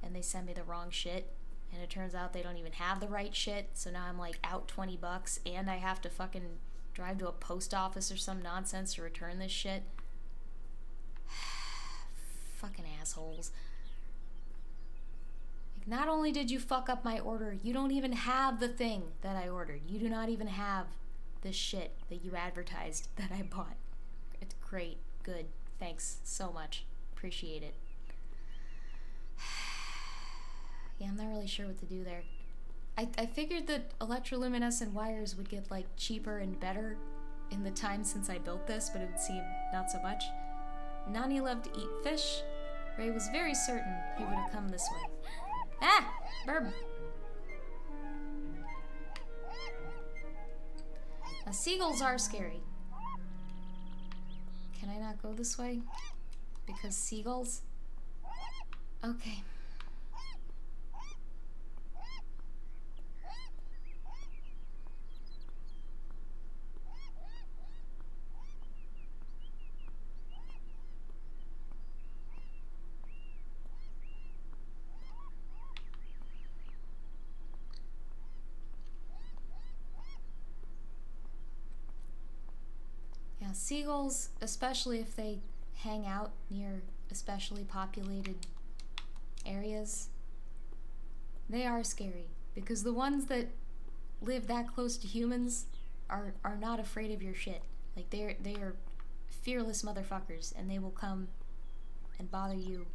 and they sent me the wrong shit, and it turns out they don't even have the right shit, so now I'm like out $20 and I have to fucking drive to a post office or some nonsense to return this shit. Fucking assholes. Like, not only did you fuck up my order, you don't even have the thing that I ordered. You do not even have this shit that you advertised that I bought. It's great. Good. Thanks so much. Appreciate it. Yeah, I'm not really sure what to do there. I figured that electroluminescent wires would get like cheaper and better in the time since I built this, but it would seem not so much. Nani loved to eat fish. Ray was very certain he would have come this way. Ah! Burb! Now, seagulls are scary. Can I not go this way? Because seagulls? Okay. Yeah, seagulls, especially if they hang out near especially populated areas, they are scary, because the ones that live that close to humans are not afraid of your shit. Like, they are fearless motherfuckers, and they will come and bother you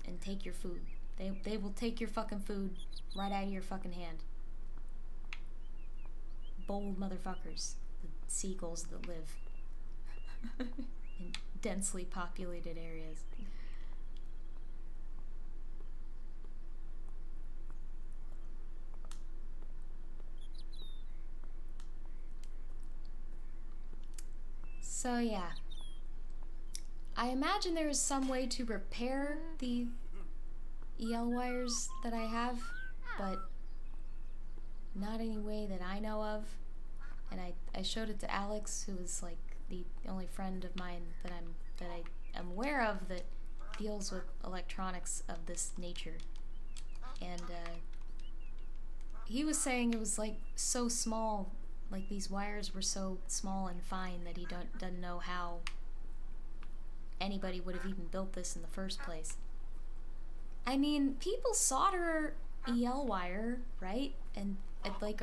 and take your food. They will take your fucking food right out of your fucking hand. Bold motherfuckers, the seagulls that live in densely populated areas. So yeah, I imagine there is some way to repair the EL wires that I have, but not any way that I know of. And I showed it to Alex, who is like the only friend of mine that I am aware of that deals with electronics of this nature. And he was saying it was like so small, like these wires were so small and fine that he doesn't know how anybody would have even built this in the first place. I mean, people solder EL wire, right? And like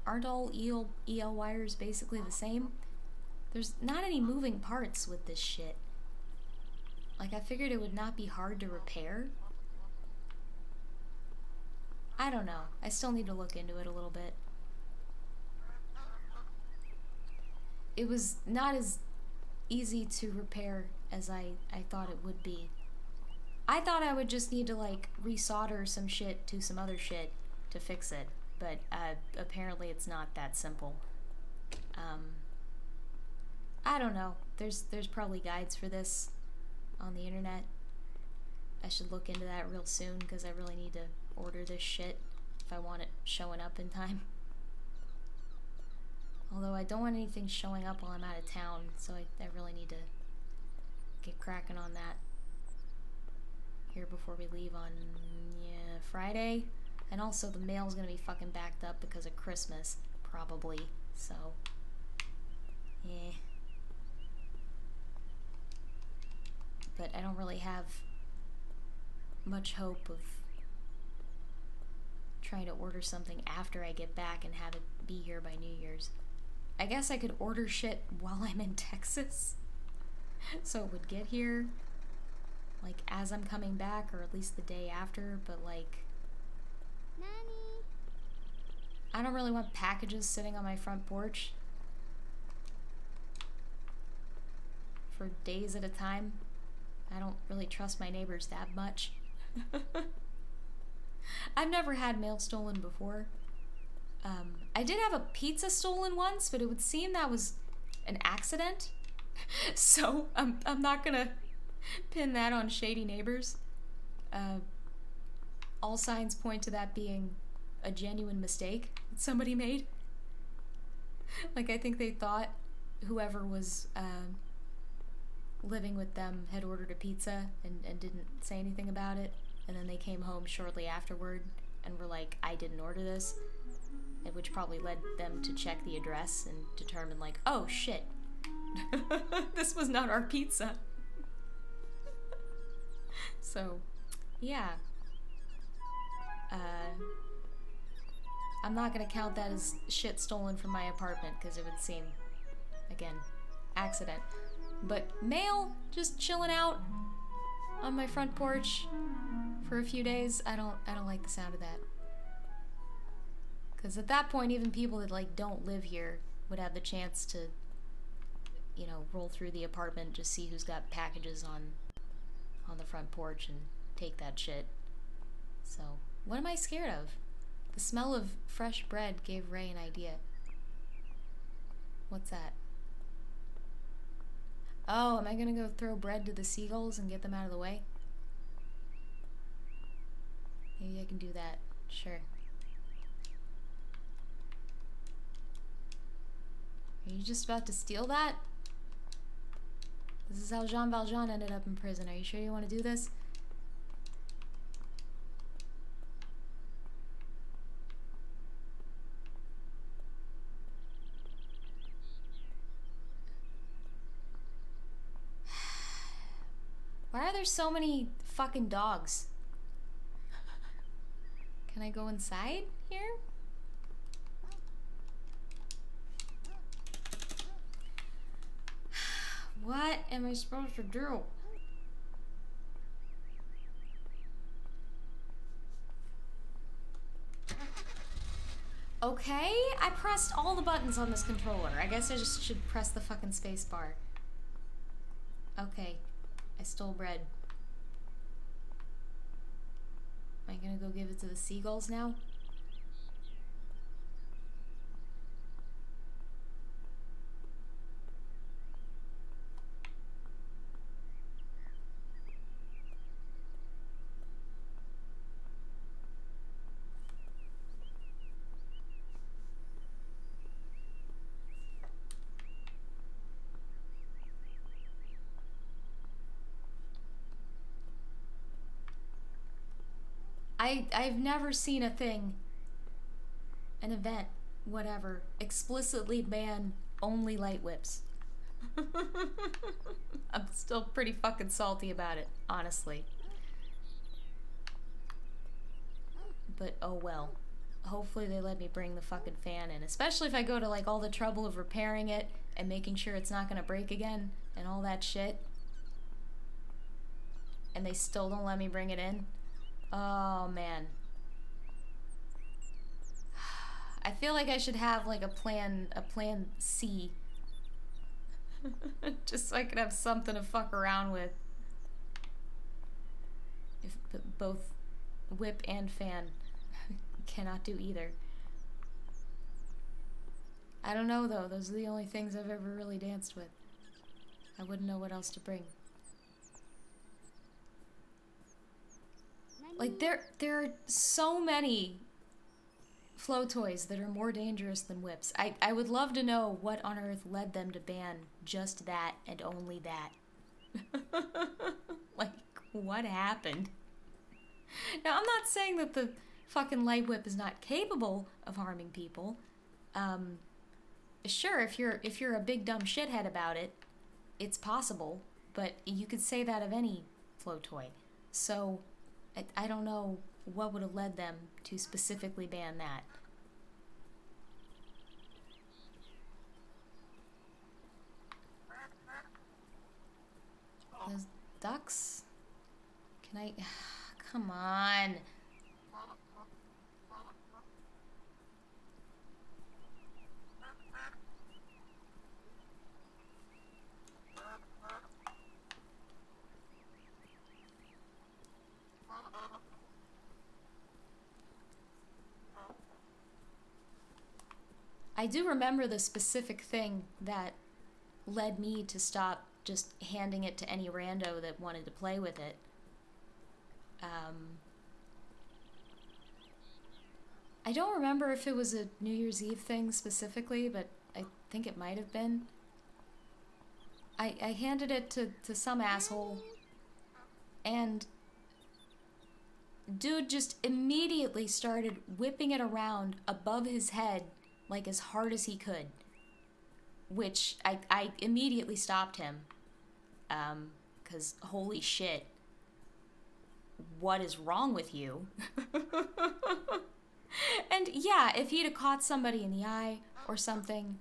aren't all EL wires basically the same? There's not any moving parts with this shit. Like, I figured it would not be hard to repair. I don't know. I still need to look into it a little bit. It was not as easy to repair as I thought it would be. I thought I would just need to, like, resolder some shit to some other shit to fix it. But apparently it's not that simple. I don't know. There's probably guides for this on the internet. I should look into that real soon, because I really need to order this shit if I want it showing up in time. Although I don't want anything showing up while I'm out of town, so I really need to get cracking on that here before we leave on Friday. And also the mail's gonna be fucking backed up because of Christmas, probably, so yeah. But I don't really have much hope of trying to order something after I get back and have it be here by New Year's. I guess I could order shit while I'm in Texas, so it would get here, like, as I'm coming back, or at least the day after, but, like, Nanny. I don't really want packages sitting on my front porch for days at a time. I don't really trust my neighbors that much. I've never had mail stolen before. I did have a pizza stolen once, but it would seem that was an accident. So I'm not gonna pin that on shady neighbors. All signs point to that being a genuine mistake that somebody made. Like, I think they thought whoever was living with them had ordered a pizza and didn't say anything about it, and then they came home shortly afterward and were like, I didn't order this, which probably led them to check the address and determine, like, oh shit, this was not our pizza. So, yeah. I'm not gonna count that as shit stolen from my apartment, because it would seem, again, accident. But mail, just chilling out on my front porch for a few days, I don't like the sound of that. Because at that point, even people that, like, don't live here would have the chance to, you know, roll through the apartment, just see who's got packages on the front porch and take that shit. So, what am I scared of? The smell of fresh bread gave Ray an idea. What's that? Oh, am I gonna go throw bread to the seagulls and get them out of the way? Maybe I can do that. Sure. Are you just about to steal that? This is how Jean Valjean ended up in prison. Are you sure you want to do this? Why are there so many fucking dogs? Can I go inside here? What am I supposed to do? Okay, I pressed all the buttons on this controller. I guess I just should press the fucking space bar. Okay, I stole bread. Am I gonna go give it to the seagulls now? I've never seen a thing, an event, whatever, explicitly ban only light whips. I'm still pretty fucking salty about it, honestly. But oh well. Hopefully they let me bring the fucking fan in, especially if I go to, like, all the trouble of repairing it and making sure it's not gonna break again and all that shit. And they still don't let me bring it in. Oh, man. I feel like I should have, like, a plan C. Just so I could have something to fuck around with. If both whip and fan cannot do either. I don't know, though. Those are the only things I've ever really danced with. I wouldn't know what else to bring. Like, there are so many flow toys that are more dangerous than whips. I would love to know what on earth led them to ban just that and only that. Like, what happened? Now, I'm not saying that the fucking light whip is not capable of harming people. Sure, if you're a big dumb shithead about it, it's possible, but you could say that of any flow toy. So, I don't know what would have led them to specifically ban that. Those ducks? Can I... Come on. I do remember the specific thing that led me to stop just handing it to any rando that wanted to play with it. I don't remember if it was a New Year's Eve thing specifically, but I think it might have been. I handed it to some asshole, and dude just immediately started whipping it around above his head like as hard as he could, which I immediately stopped him, because holy shit, what is wrong with you? And yeah, if he'd have caught somebody in the eye or something,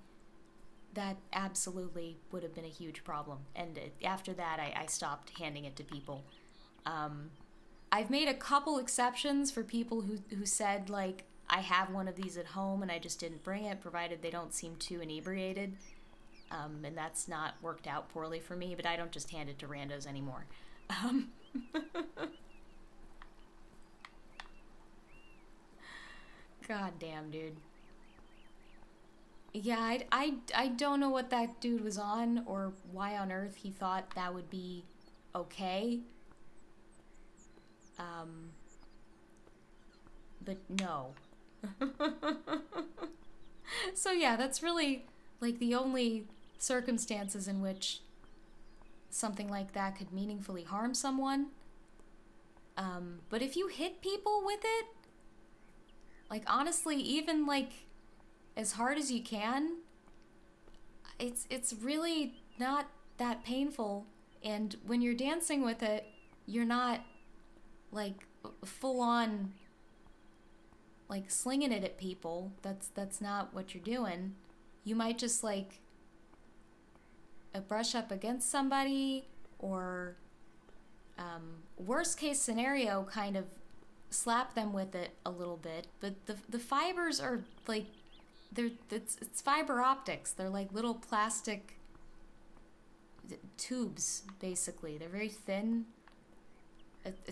that absolutely would have been a huge problem. And after that, I stopped handing it to people. I've made a couple exceptions for people who said, like, I have one of these at home and I just didn't bring it, provided they don't seem too inebriated. And that's not worked out poorly for me, but I don't just hand it to randos anymore. God damn, dude. Yeah, I don't know what that dude was on or why on earth he thought that would be okay. But no. So yeah, that's really like the only circumstances in which something like that could meaningfully harm someone. But if you hit people with it, like honestly, even like as hard as you can, it's really not that painful. And when you're dancing with it, you're not like full on like slinging it at people. That's not what you're doing. You might just like brush up against somebody, or worst case scenario, kind of slap them with it a little bit. But the fibers are like it's fiber optics. They're like little plastic tubes, basically. They're very thin.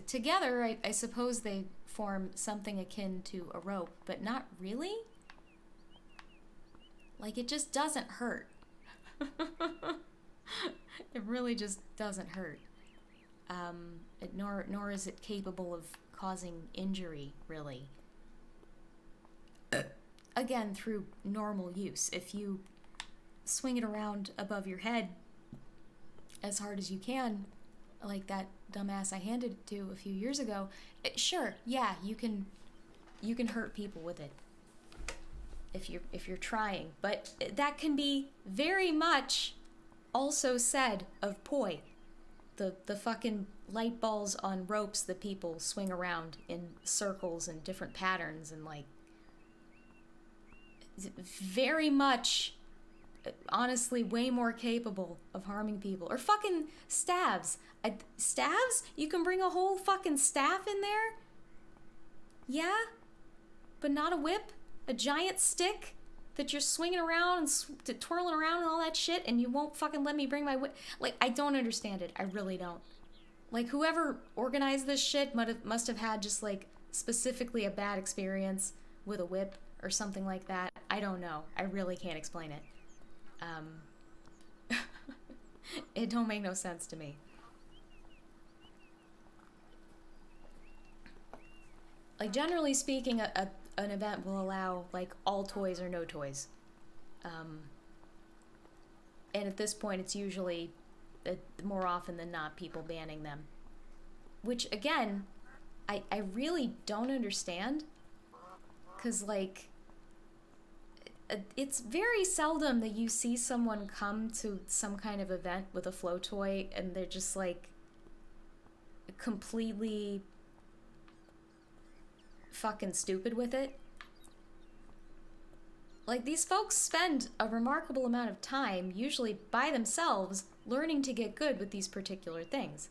Together, I suppose they form something akin to a rope, but not really. Like, it just doesn't hurt. It really just doesn't hurt. Nor is it capable of causing injury, really. Again, through normal use. If you swing it around above your head as hard as you can, like that dumbass I handed it to a few years ago, sure, yeah, you can hurt people with it if you're trying, but that can be very much also said of poi, the fucking light balls on ropes that people swing around in circles and different patterns, and like very much, honestly, way more capable of harming people. Or fucking staves. Staves? You can bring a whole fucking staff in there? Yeah? But not a whip? A giant stick that you're swinging around and twirling around and all that shit, and you won't fucking let me bring my whip? Like, I don't understand it. I really don't. Like, whoever organized this shit must have had just, like, specifically a bad experience with a whip or something like that. I don't know. I really can't explain it. It don't make no sense to me. like, generally speaking, an event will allow, like, all toys or no toys. And at this point, it's usually, more often than not, people banning them. Which, again, I really don't understand. Because, like, it's very seldom that you see someone come to some kind of event with a flow toy and they're just, like, completely fucking stupid with it. Like, these folks spend a remarkable amount of time, usually by themselves, learning to get good with these particular things.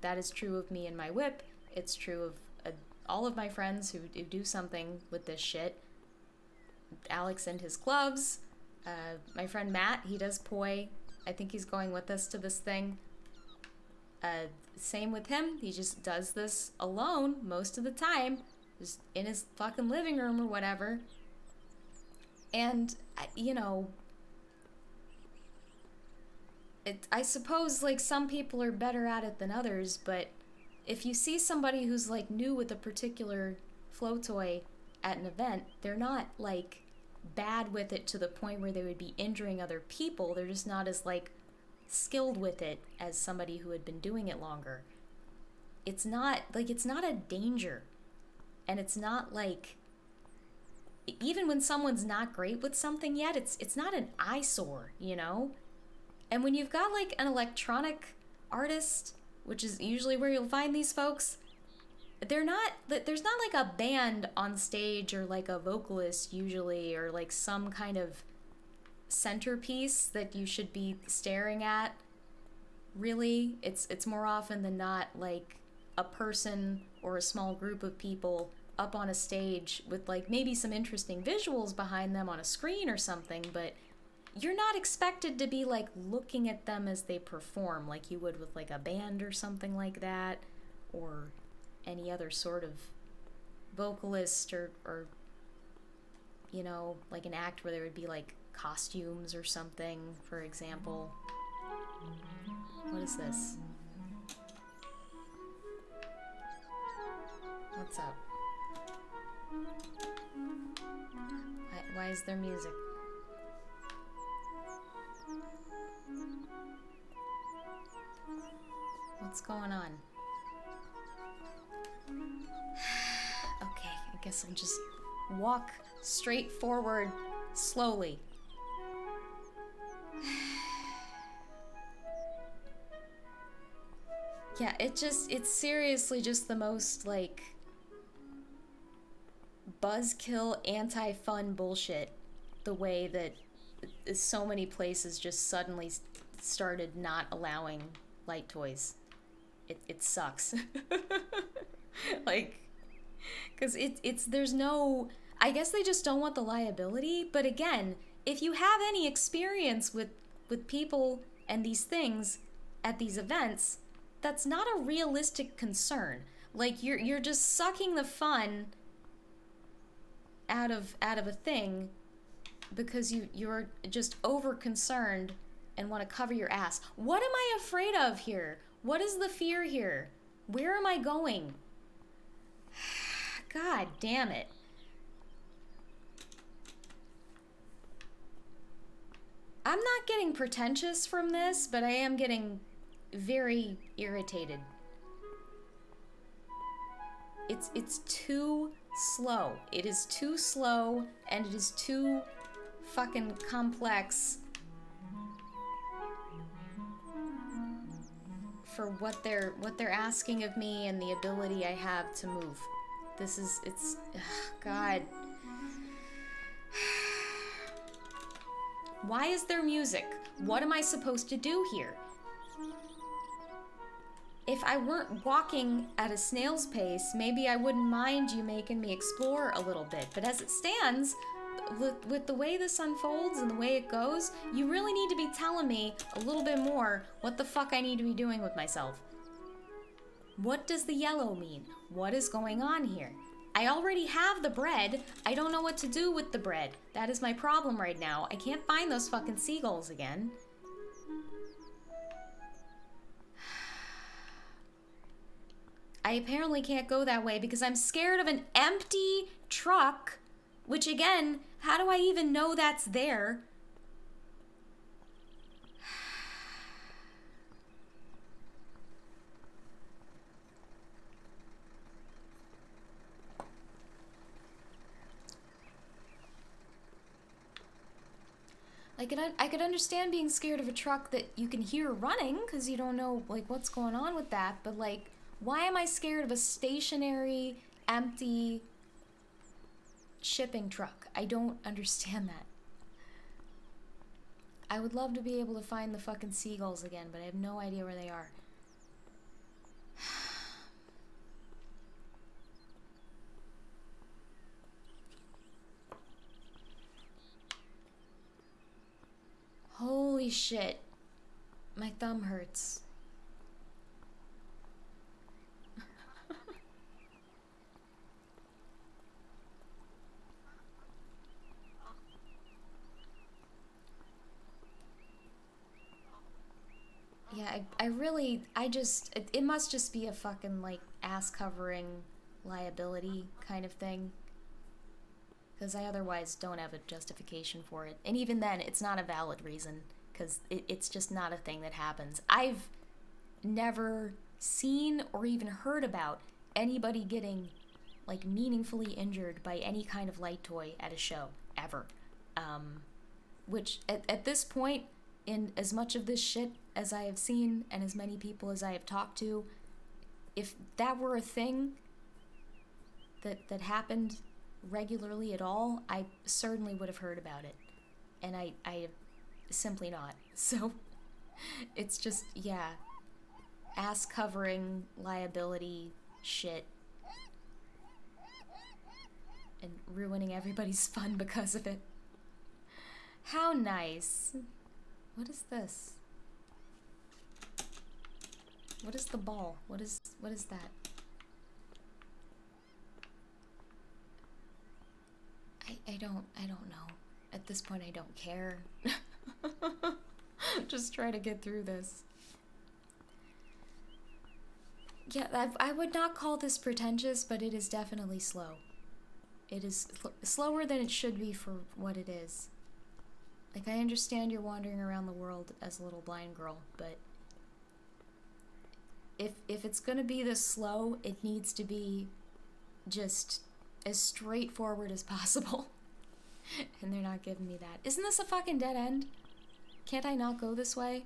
That is true of me and my whip. It's true of all of my friends who do something with this shit. Alex and his gloves. My friend Matt, he does poi. I think he's going with us to this thing. Same with him. He just does this alone most of the time. Just in his fucking living room or whatever. And, you know, I suppose, like, some people are better at it than others, but if you see somebody who's, like, new with a particular flow toy at an event, they're not, like, bad with it to the point where they would be injuring other people. They're just not as, like, skilled with it as somebody who had been doing it longer. It's not a danger. And it's not, like, even when someone's not great with something yet, it's not an eyesore, you know? And when you've got, like, an electronic artist, which is usually where you'll find these folks, there's not, like, a band on stage or, like, a vocalist usually, or, like, some kind of centerpiece that you should be staring at. Really, it's more often than not, like, a person or a small group of people up on a stage with, like, maybe some interesting visuals behind them on a screen or something, but you're not expected to be, like, looking at them as they perform like you would with, like, a band or something like that, or any other sort of vocalist or you know, like an act where there would be, like, costumes or something, for example. What is this? What's up? Why is there music? What's going on? Okay, I guess I'll just walk straight forward slowly. Yeah, it's seriously just the most, like, buzzkill, anti-fun bullshit. The way that so many places just suddenly started not allowing light toys. It sucks. Like, because there's no, I guess they just don't want the liability, but again, if you have any experience with people and these things at these events, that's not a realistic concern. Like, you're just sucking the fun out of a thing because you're just over concerned and want to cover your ass. What am I afraid of here? What is the fear here? Where am I going? God damn it. I'm not getting pretentious from this, but I am getting very irritated. It's too slow. It is too slow, and it is too fucking complex for what they're asking of me and the ability I have to move. God. Why is there music? What am I supposed to do here? If I weren't walking at a snail's pace, maybe I wouldn't mind you making me explore a little bit. But as it stands, with the way this unfolds and the way it goes, you really need to be telling me a little bit more what the fuck I need to be doing with myself. What does the yellow mean? What is going on here? I already have the bread. I don't know what to do with the bread. That is my problem right now. I can't find those fucking seagulls again. I apparently can't go that way because I'm scared of an empty truck, which again, how do I even know that's there? Like, I could understand being scared of a truck that you can hear running because you don't know, like, what's going on with that. But, like, why am I scared of a stationary, empty shipping truck? I don't understand that. I would love to be able to find the fucking seagulls again, but I have no idea where they are. Holy shit. My thumb hurts. Yeah, it must just be a fucking, like, ass-covering liability kind of thing. Because I otherwise don't have a justification for it. And even then, it's not a valid reason. Because it's just not a thing that happens. I've never seen or even heard about anybody getting, like, meaningfully injured by any kind of light toy at a show. Ever. Which, at this point, in as much of this shit as I have seen, and as many people as I have talked to, if that were a thing that happened regularly at all, I certainly would have heard about it. And I have simply not. So, it's just, yeah, ass-covering liability shit. And ruining everybody's fun because of it. How nice. What is this? What is the ball? What is that? I don't know. At this point, I don't care. Just try to get through this. Yeah, I would not call this pretentious, but it is definitely slow. It is slower than it should be for what it is. Like, I understand you're wandering around the world as a little blind girl, but if it's gonna be this slow, it needs to be just as straightforward as possible. And they're not giving me that. Isn't this a fucking dead end? Can't I not go this way?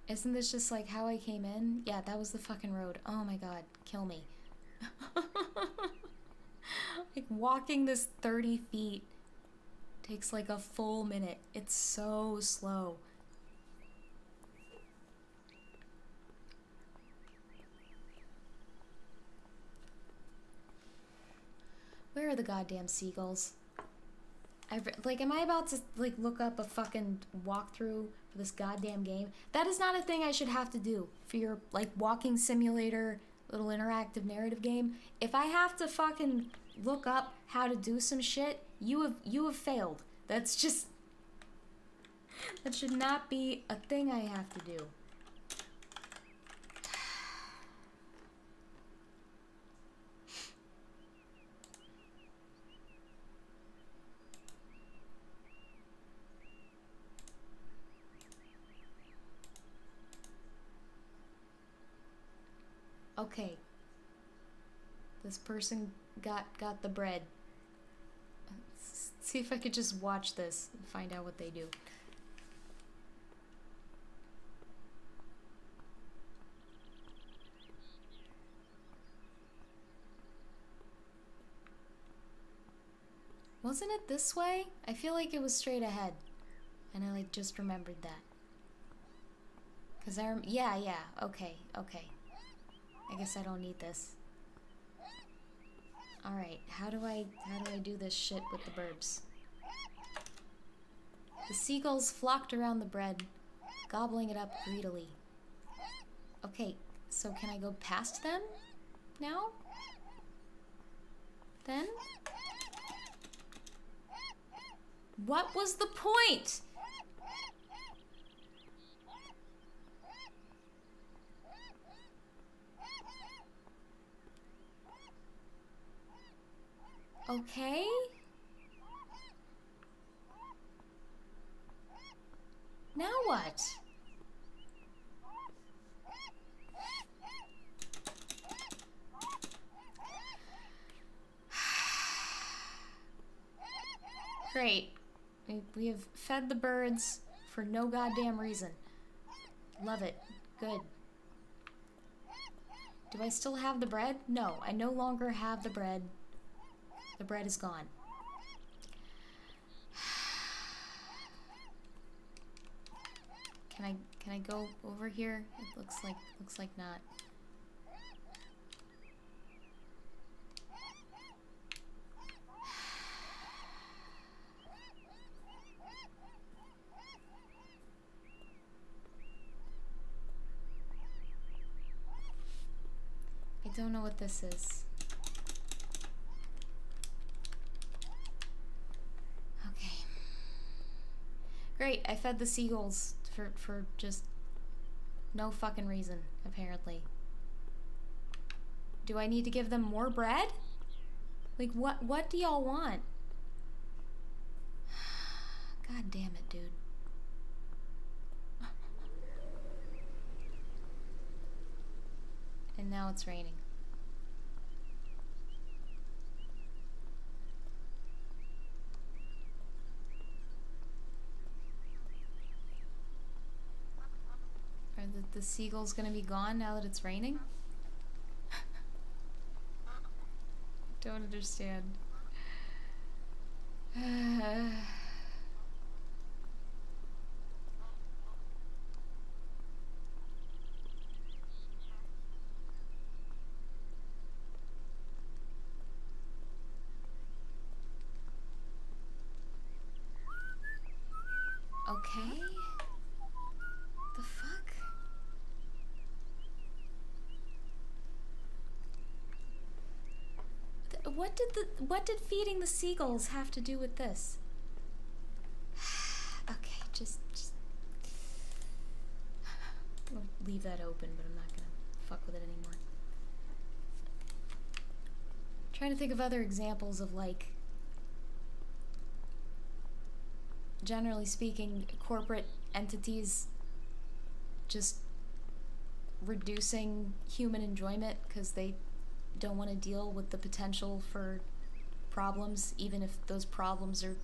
Isn't this just like how I came in? Yeah, that was the fucking road. Oh my god, kill me. Like, walking this 30 feet takes like a full minute. It's so slow. Where are the goddamn seagulls? Am I about to, like, look up a fucking walkthrough for this goddamn game? That is not a thing I should have to do for your, like, walking simulator, little interactive narrative game. If I have to fucking look up how to do some shit, you have failed. That's just... That should not be a thing I have to do. Okay. This person got the bread. Let's see if I could just watch this and find out what they do. Wasn't it this way? I feel like it was straight ahead. And I, like, just remembered that. Cause yeah, okay. I guess I don't need this. Alright, how do I do this shit with the burbs? The seagulls flocked around the bread, gobbling it up greedily. Okay, so can I go past them now? Then? What was the point? Okay? Now what? Great. We have fed the birds for no goddamn reason. Love it. Good. Do I still have the bread? No, I no longer have the bread. The bread is gone. Can I go over here? It looks like not. I don't know what this is. Okay. Great, I fed the seagulls for just no fucking reason, apparently. Do I need to give them more bread? Like, what do y'all want? God damn it, dude. And now it's raining. Are the seagulls gonna be gone now that it's raining? Don't understand. Okay. The fuck? What did feeding the seagulls have to do with this? Okay, just I'll leave that open, but I'm not gonna fuck with it anymore. Trying to think of other examples of, like, generally speaking, corporate entities just reducing human enjoyment because they don't want to deal with the potential for problems, even if those problems are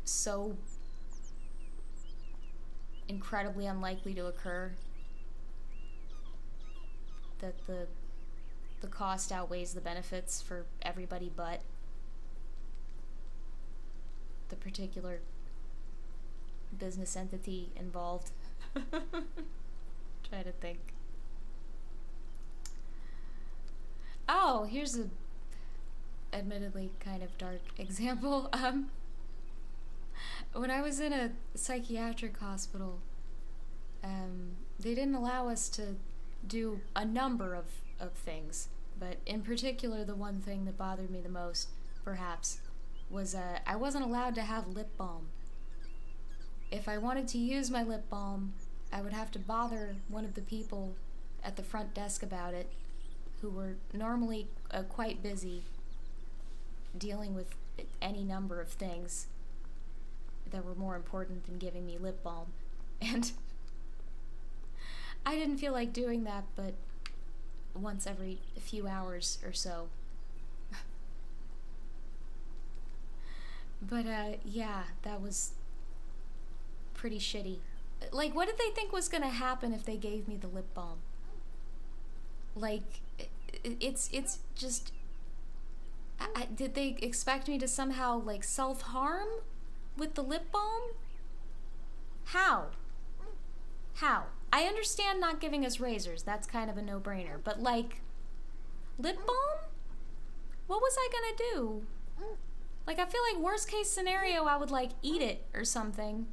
so incredibly unlikely to occur that the cost outweighs the benefits for everybody but the particular business entity involved. Try to think. Oh, here's a admittedly kind of dark example. When I was in a psychiatric hospital, they didn't allow us to do a number of things, but in particular the one thing that bothered me the most, perhaps, was I wasn't allowed to have lip balm. If I wanted to use my lip balm, I would have to bother one of the people at the front desk about it, who were normally quite busy dealing with any number of things that were more important than giving me lip balm. And I didn't feel like doing that, but once every few hours or so. But yeah, that was pretty shitty. Like, what did they think was gonna happen if they gave me the lip balm? Like, it's just... did they expect me to somehow, like, self-harm with the lip balm? How? How? I understand not giving us razors, that's kind of a no-brainer, but, like, lip balm? What was I gonna do? Like, I feel like worst case scenario, I would, like, eat it or something.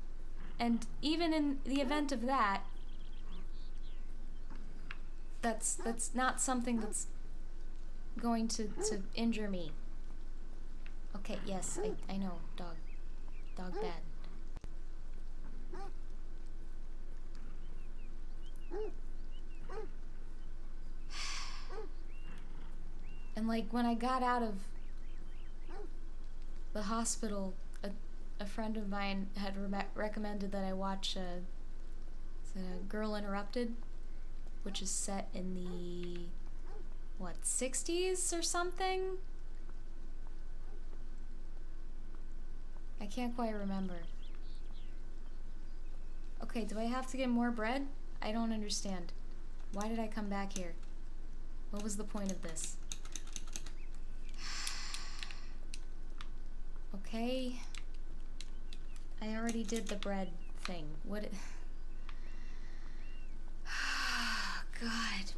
And even in the event of that, that's not something that's going to injure me. Okay, yes, I know, dog bad. And, like, when I got out of the hospital, a friend of mine had recommended that I watch Girl Interrupted, which is set in the, what, 60s or something? I can't quite remember. Okay, do I have to get more bread? I don't understand. Why did I come back here? What was the point of this? Okay. I already did the bread thing. What? God.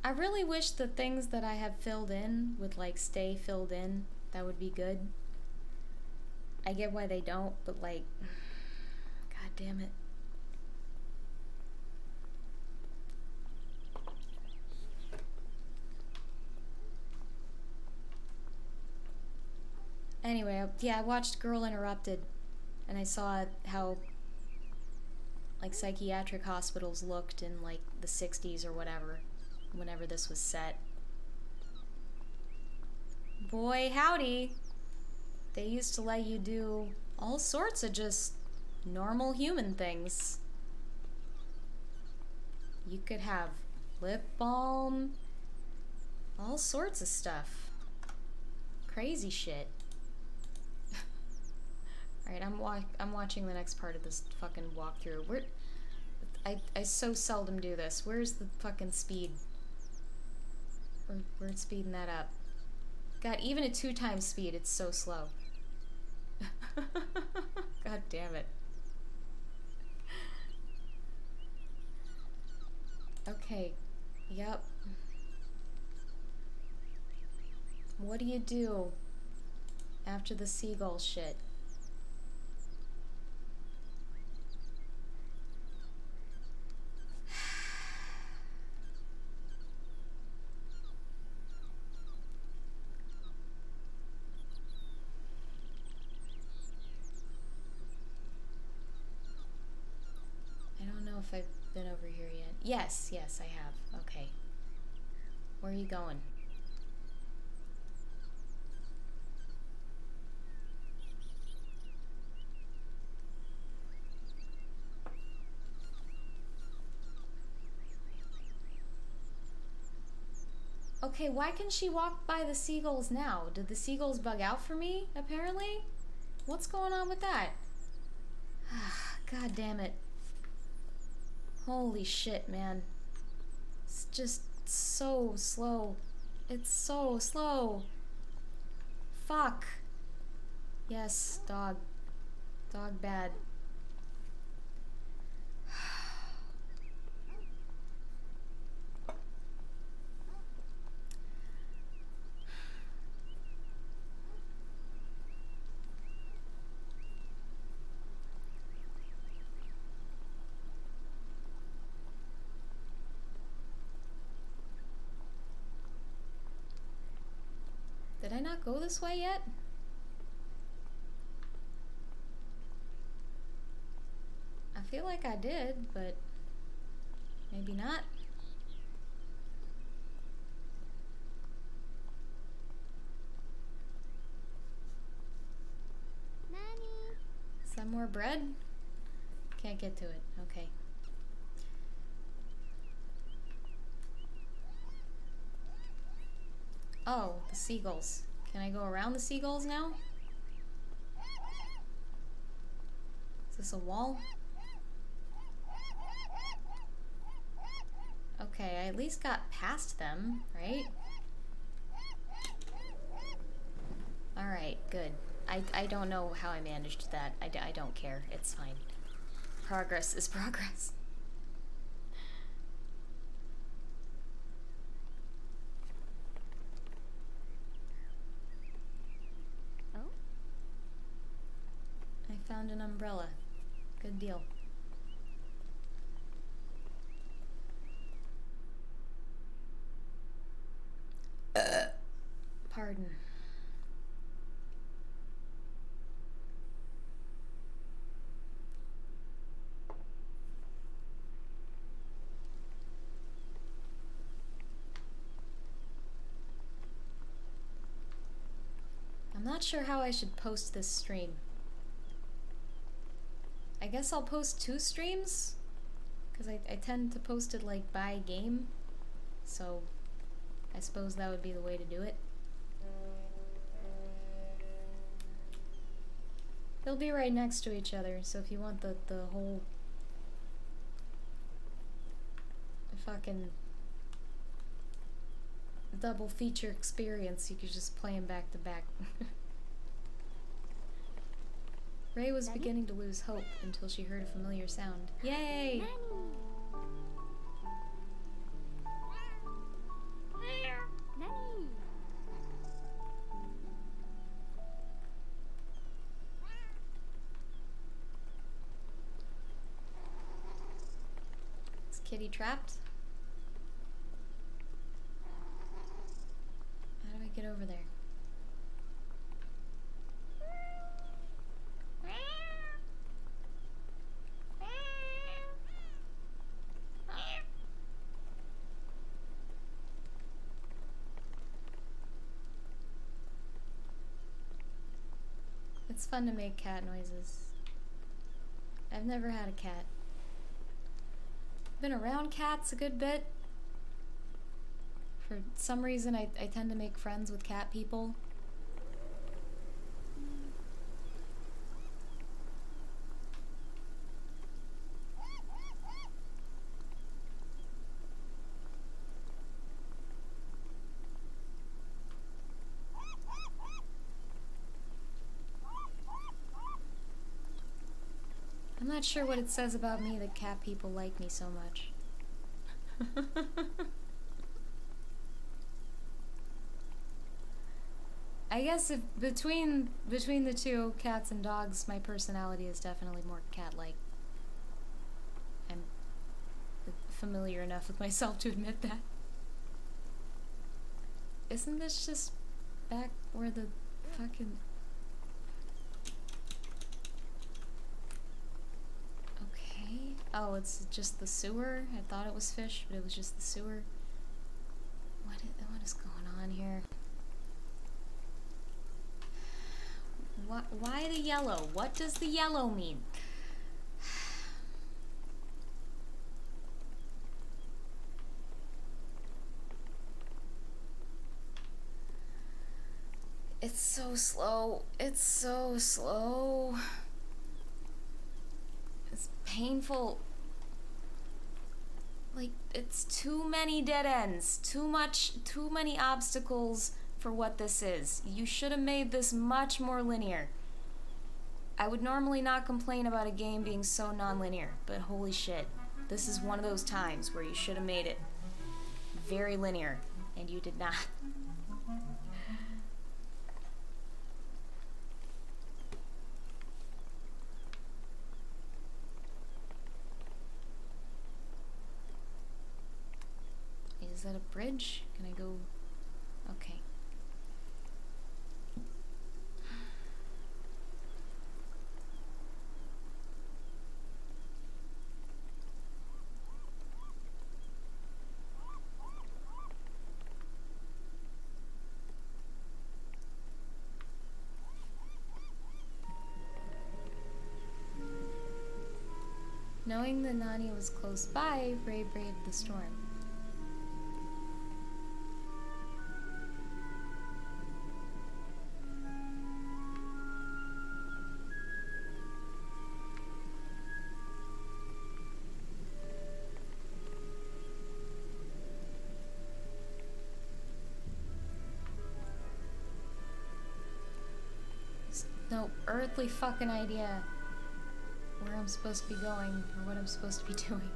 I really wish the things that I have filled in would like stay filled in. That would be good. I get why they don't, but like, God damn it. Anyway, yeah, I watched Girl Interrupted, and I saw how like psychiatric hospitals looked in like the 60s or whatever, whenever this was set. Boy, howdy. They used to let you do all sorts of just normal human things. You could have lip balm, all sorts of stuff. Crazy shit. Alright, I'm watching the next part of this fucking walkthrough. I so seldom do this. Where's the fucking speed? We're speeding that up. God, even at 2 times speed, it's so slow. God damn it. Okay. Yep. What do you do after the seagull shit? If I've been over here yet. Yes, I have. Okay. Where are you going? Okay, why can she walk by the seagulls now? Did the seagulls bug out for me, apparently? What's going on with that? God damn it. Holy shit, man. It's just so slow. It's so slow. Fuck. Yes, dog. Dog bad. Did I not go this way yet? I feel like I did, but maybe not. Nani? Some more bread? Can't get to it. Okay. Oh, the seagulls. Can I go around the seagulls now? Is this a wall? Okay, I at least got past them, right? Alright, good. I don't know how I managed that. I don't care. It's fine. Progress is progress. Oh? I found an umbrella. Good deal. Pardon. not sure how I should post this stream. I guess I'll post 2 streams? Because I tend to post it like by game. So I suppose that would be the way to do it. They'll be right next to each other, so if you want the whole fucking double feature experience, you could just play them back to back. Ray was beginning to lose hope until she heard a familiar sound. Yay! Nanny! Is Kitty trapped? How do I get over there? It's fun to make cat noises. I've never had a cat. Been around cats a good bit. For some reason, I tend to make friends with cat people. I'm not sure what it says about me that cat people like me so much. I guess if between the two, cats and dogs, my personality is definitely more cat-like. I'm familiar enough with myself to admit that. Isn't this just back where the fucking... Okay. Oh, it's just the sewer? I thought it was fish, but it was just the sewer. What is going on here? Why the yellow? What does the yellow mean? It's so slow. It's so slow. It's painful. Like, it's too many dead ends. Too many obstacles for what this is. You should have made this much more linear. I would normally not complain about a game being so non-linear, but holy shit. This is one of those times where you should have made it very linear, and you did not. Is that a bridge? Can I go? Okay. Knowing that Nani was close by, Ray braved the storm. There's no earthly fucking idea where I'm supposed to be going or what I'm supposed to be doing.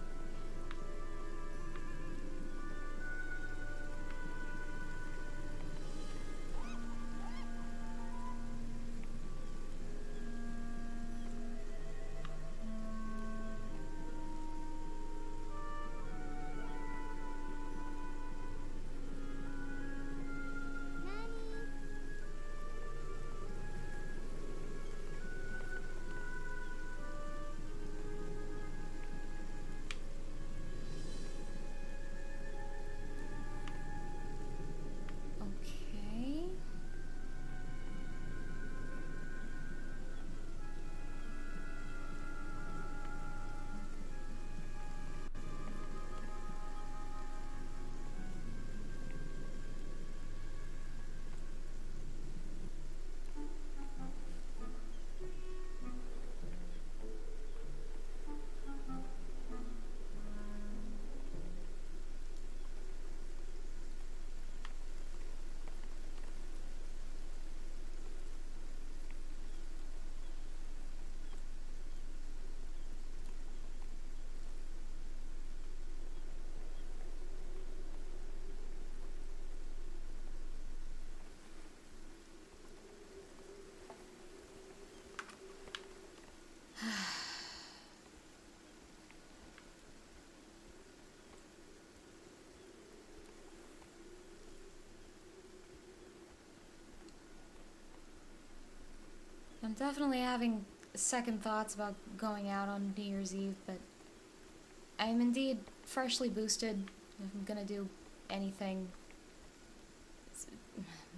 definitely having second thoughts about going out on New Year's Eve, but I am indeed freshly boosted. If I'm gonna do anything,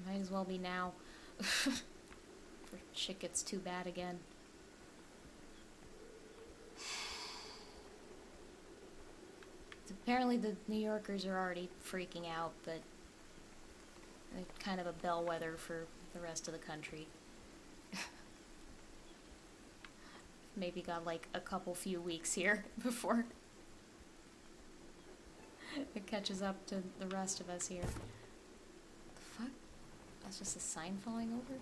might as well be now. Before shit gets too bad again. Apparently the New Yorkers are already freaking out, but they're kind of a bellwether for the rest of the country. Maybe got like a few weeks here before it catches up to the rest of us here. The fuck? That's just a sign falling over?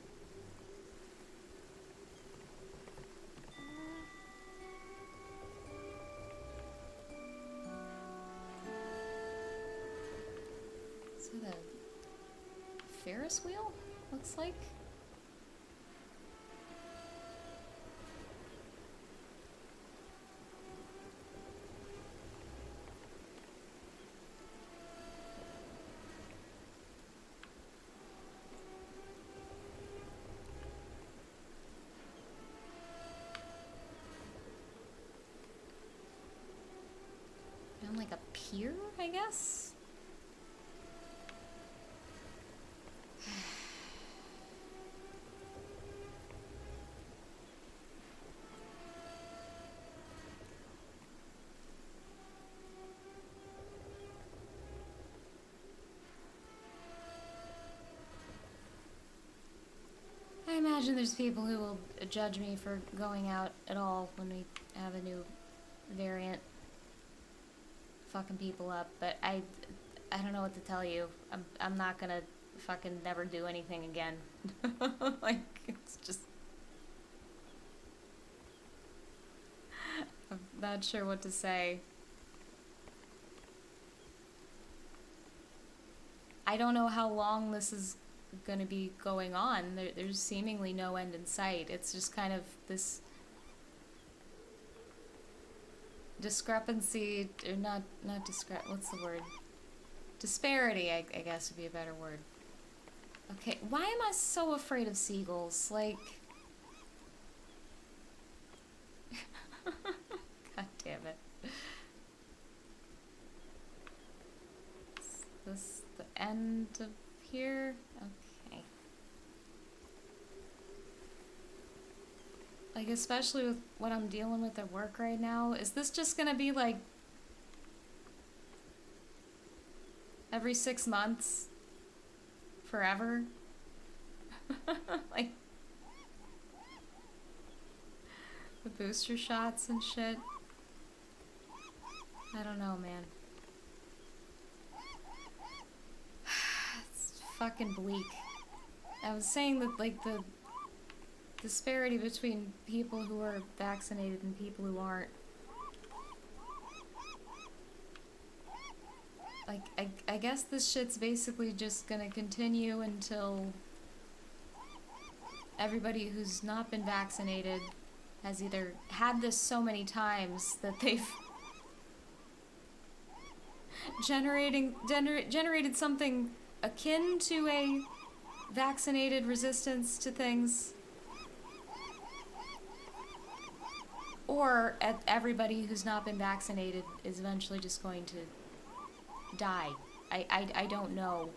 Is that a Ferris wheel? Looks like? On like a pier, I guess? I imagine there's people who will judge me for going out at all when we have a new variant fucking people up, but I don't know what to tell you. I'm not gonna fucking never do anything again. Like, it's just... I'm not sure what to say. I don't know how long this is gonna be going on. There's seemingly no end in sight. It's just kind of this discrepancy, or what's the word? Disparity, I guess would be a better word. Okay, why am I so afraid of seagulls? Like... God damn it. Is this the end of here? Okay. Like, especially with what I'm dealing with at work right now, is this just gonna be like every 6 months? Forever? Like, the booster shots and shit? I don't know, man. It's fucking bleak. I was saying that, like, the disparity between people who are vaccinated and people who aren't. Like, I guess this shit's basically just gonna continue until everybody who's not been vaccinated has either had this so many times that they've generated something akin to a vaccinated resistance to things, or everybody who's not been vaccinated is eventually just going to die. I don't know,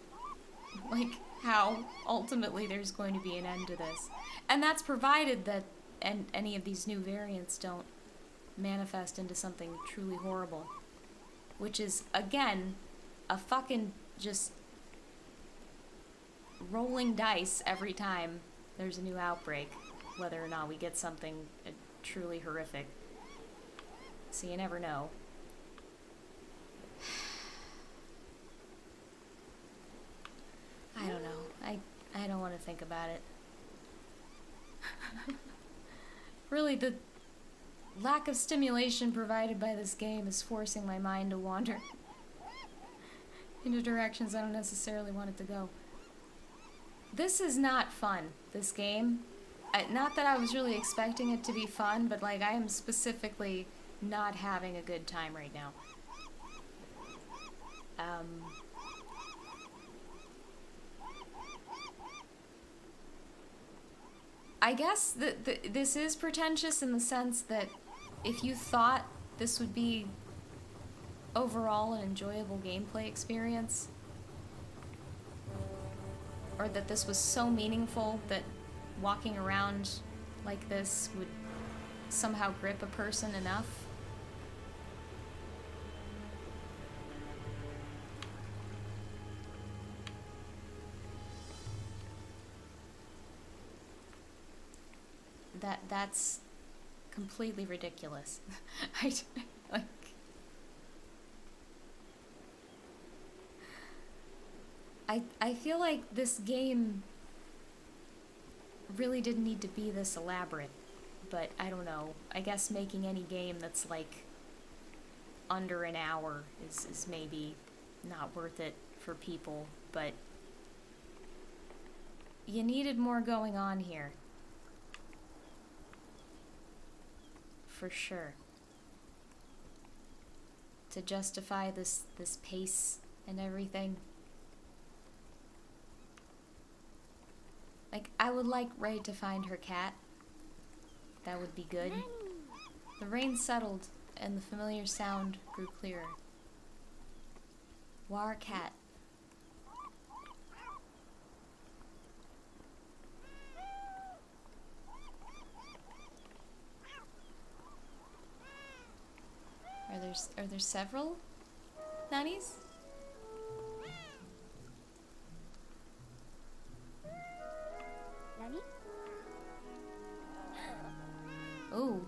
like, how ultimately there's going to be an end to this. And that's provided that any of these new variants don't manifest into something truly horrible. Which is, again, a fucking just rolling dice every time there's a new outbreak, whether or not we get something truly horrific. So you never know. I don't know. I don't want to think about it. Really, the lack of stimulation provided by this game is forcing my mind to wander into directions I don't necessarily want it to go. This is not fun, this game. Not that I was really expecting it to be fun, but, like, I am specifically not having a good time right now. I guess that this is pretentious in the sense that if you thought this would be overall an enjoyable gameplay experience, or that this was so meaningful that walking around like this would somehow grip a person enough, that's completely ridiculous. Like, I feel like this game really didn't need to be this elaborate, but I don't know. I guess making any game that's like under an hour is maybe not worth it for people, but you needed more going on here. For sure. To justify this pace and everything. Like, I would like Ray to find her cat. That would be good. The rain settled, and the familiar sound grew clearer. War cat. Are there several nannies? Nani? Ooh.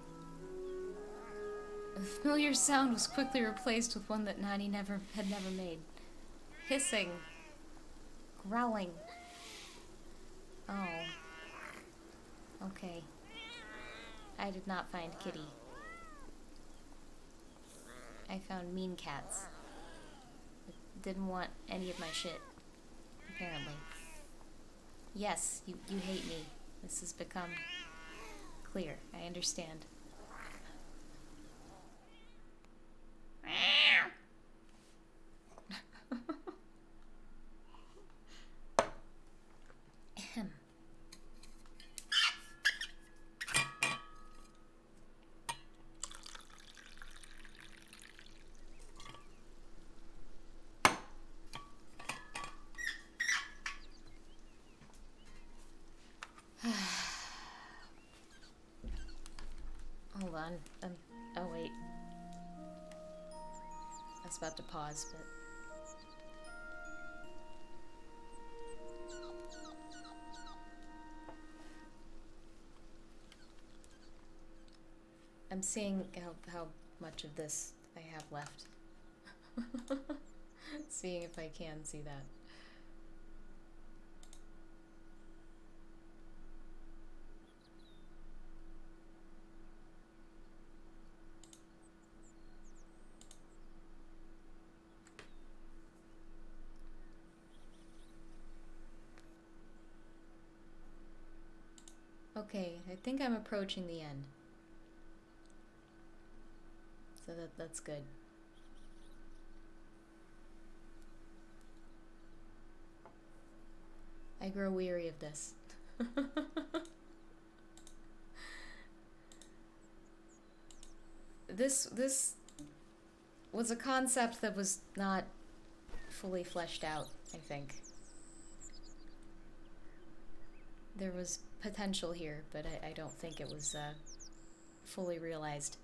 The familiar sound was quickly replaced with one that Nani had never made. Hissing. Growling. Oh. Okay. I did not find Kitty. I found mean cats. That didn't want any of my shit. Apparently. Yes, you hate me. This has become clear. I understand. Ahem. Hold on. Oh wait. I was about to pause, but... I'm seeing how much of this I have left. Seeing if I can see that. Okay, I think I'm approaching the end. So that's good. I grow weary of this. This was a concept that was not fully fleshed out, I think. There was potential here, but I don't think it was fully realized.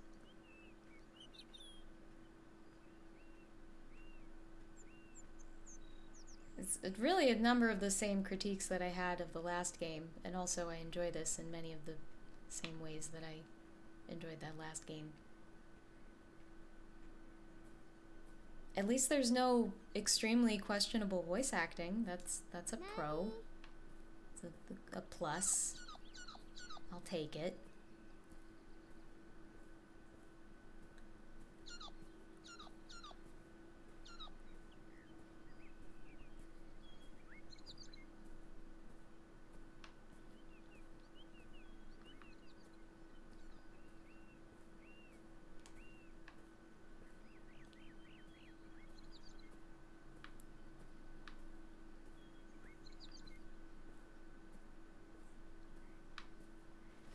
It's really a number of the same critiques that I had of the last game, and also I enjoy this in many of the same ways that I enjoyed that last game. At least there's no extremely questionable voice acting. That's a pro. It's a plus. I'll take it.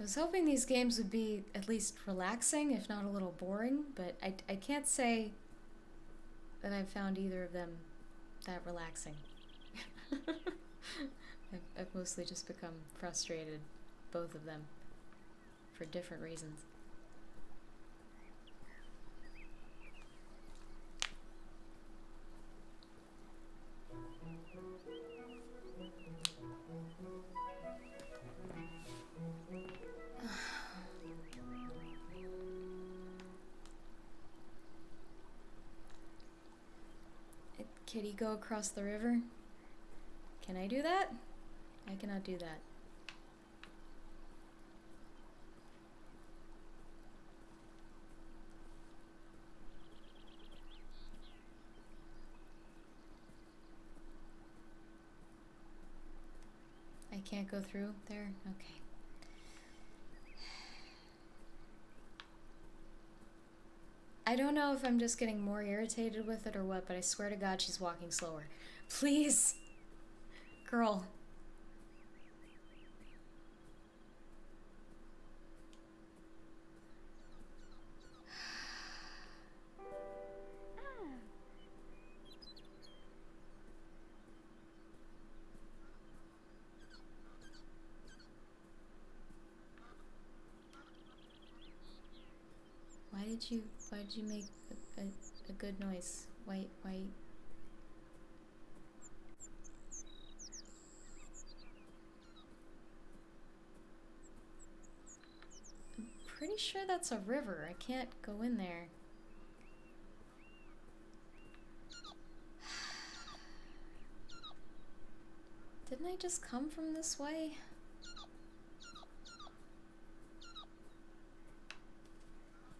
I was hoping these games would be at least relaxing, if not a little boring, but I can't say that I've found either of them that relaxing. I've mostly just become frustrated, both of them, for different reasons. Kitty, go across the river? Can I do that? I cannot do that. I can't go through there? Okay. I don't know if I'm just getting more irritated with it or what, but I swear to God she's walking slower. Please! Girl. Why did you make a good noise? Why? I'm pretty sure that's a river. I can't go in there. Didn't I just come from this way?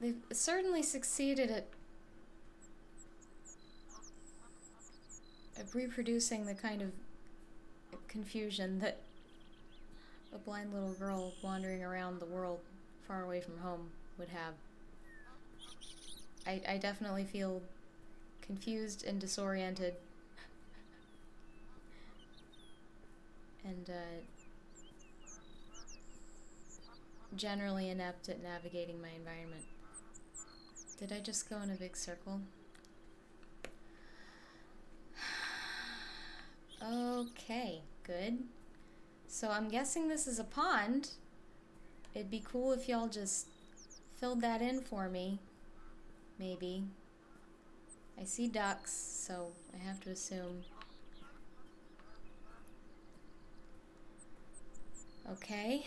They've certainly succeeded at reproducing the kind of confusion that a blind little girl wandering around the world far away from home would have. I definitely feel confused and disoriented and generally inept at navigating my environment. Did I just go in a big circle? Okay, good. So I'm guessing this is a pond. It'd be cool if y'all just filled that in for me. Maybe. I see ducks, so I have to assume. Okay.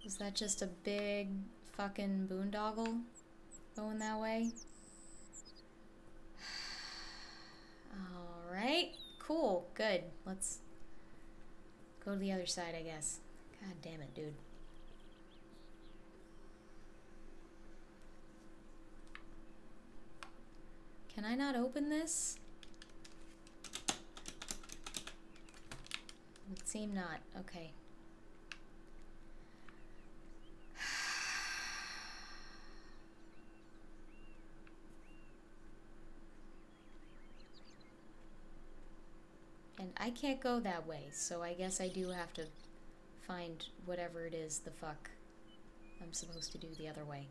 Is that just a big fucking boondoggle going that way? Alright, cool, good. Let's go to the other side, I guess. God damn it, dude. Can I not open this? It would seem not. Okay. And I can't go that way, so I guess I do have to find whatever it is the fuck I'm supposed to do the other way.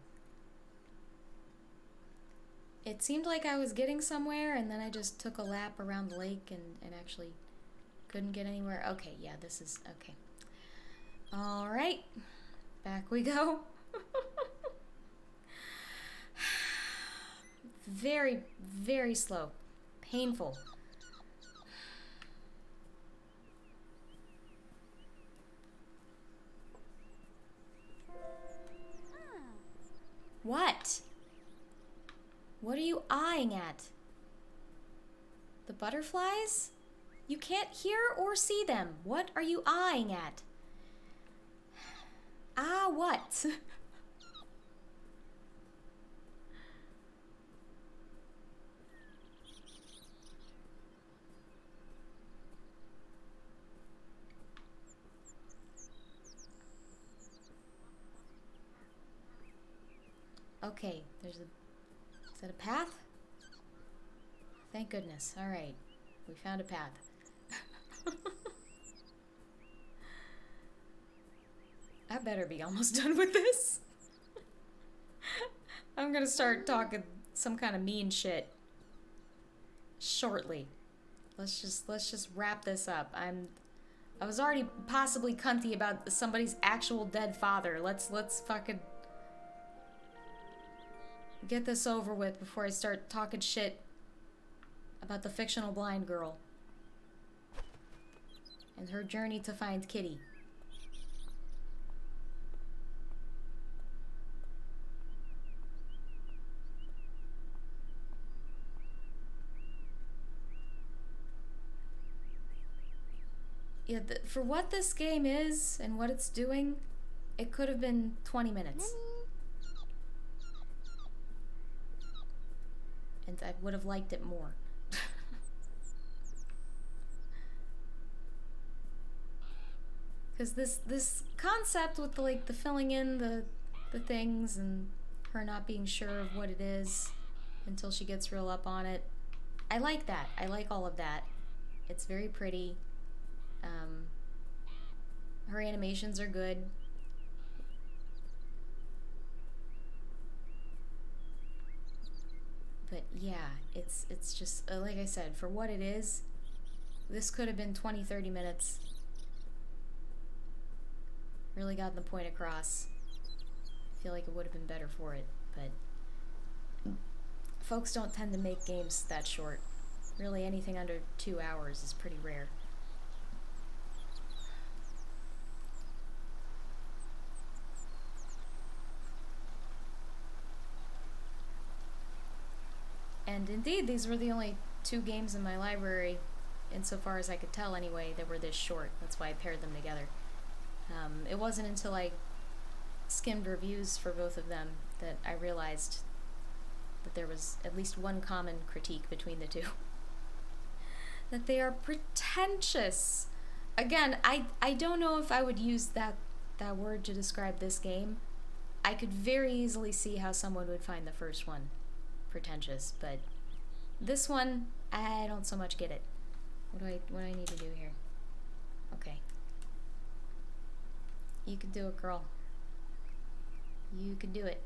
It seemed like I was getting somewhere, and then I just took a lap around the lake and actually couldn't get anywhere. Okay, yeah, this is... okay. Alright. Back we go. Very, very slow. Painful. What? What are you eyeing at? The butterflies? You can't hear or see them. What are you eyeing at? Ah, what? Okay, there's a... Is that a path? Thank goodness. Alright. We found a path. I better be almost done with this. I'm gonna start talking some kind of mean shit shortly. Let's just wrap this up. I was already possibly cunty about somebody's actual dead father. Let's fucking get this over with before I start talking shit about the fictional blind girl and her journey to find Kitty. Yeah, for what this game is and what it's doing, it could have been 20 minutes. And I would have liked it more. Because this concept with the filling in the things and her not being sure of what it is until she gets real up on it, I like that. I like all of that. It's very pretty. Her animations are good. But yeah, it's just, like I said, for what it is, this could have been 20-30 minutes. Really gotten the point across. I feel like it would have been better for it, but folks don't tend to make games that short. Really, anything under 2 hours is pretty rare. And indeed, these were the only 2 games in my library, insofar as I could tell anyway, that were this short. That's why I paired them together. It wasn't until I skimmed reviews for both of them that I realized that there was at least one common critique between the 2. That they are pretentious. Again, I don't know if I would use that word to describe this game. I could very easily see how someone would find the first one pretentious, but this one, I don't so much get it. What do I need to do here? Okay. You can do it, girl. You can do it.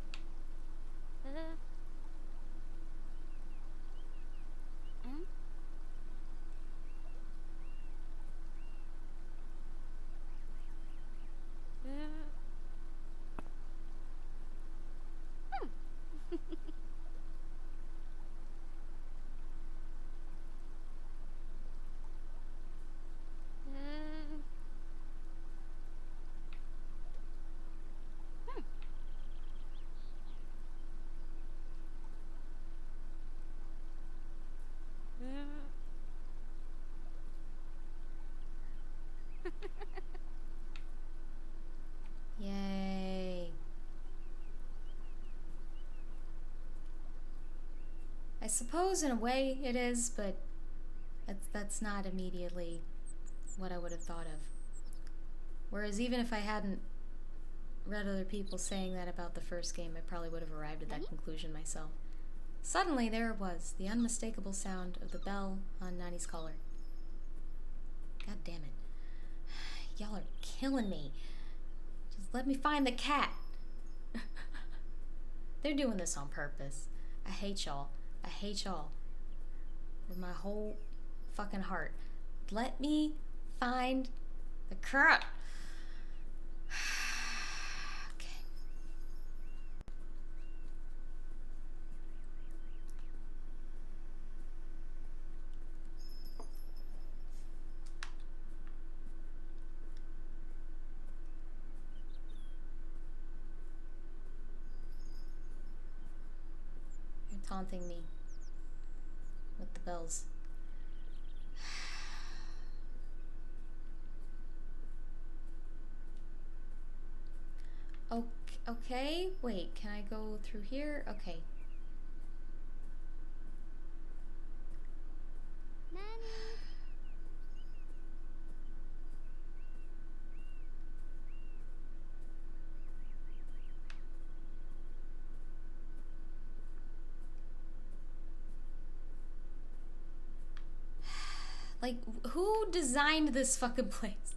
Yay. I suppose in a way it is, but that's not immediately what I would have thought of. Whereas even if I hadn't read other people saying that about the first game, I probably would have arrived at that conclusion myself. Suddenly there it was, the unmistakable sound of the bell on Nani's collar. God damn it. Y'all are killing me. Just let me find the cat. They're doing this on purpose. I hate y'all. I hate y'all. With my whole fucking heart. Let me find the cat. Okay. You're taunting me with the bells. Okay, wait, can I go through here? Okay. Like, who designed this fucking place?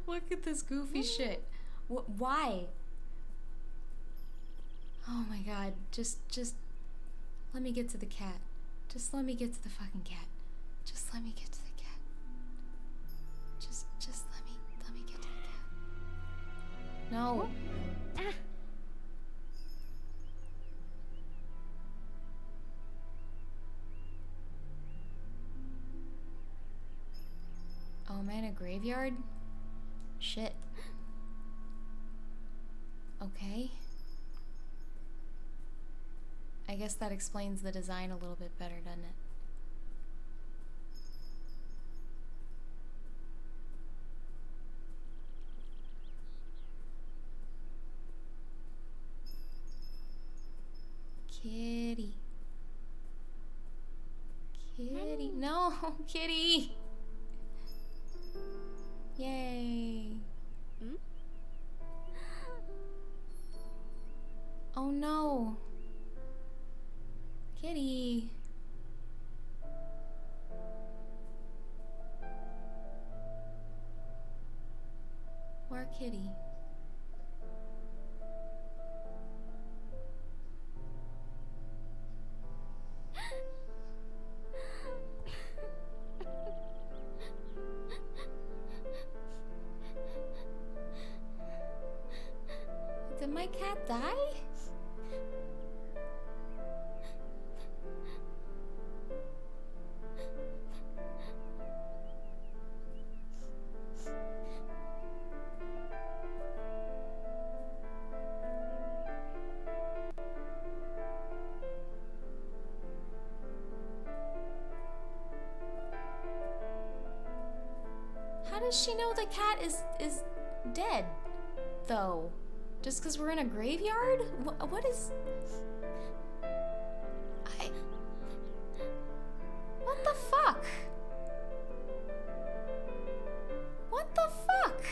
Look at this goofy shit. Why? Oh my god, just let me get to the cat. Just let me get to the fucking cat. Just let me get to the cat. Just let me get to the cat. No. Oh man, a graveyard? Shit. Okay. I guess that explains the design a little bit better, doesn't it? Kitty. Kitty. No, kitty. Yay. Oh no. Kitty. Poor kitty. Did my cat die? How does she know the cat is dead, though? Just because we're in a graveyard? What is... What the fuck? What the fuck?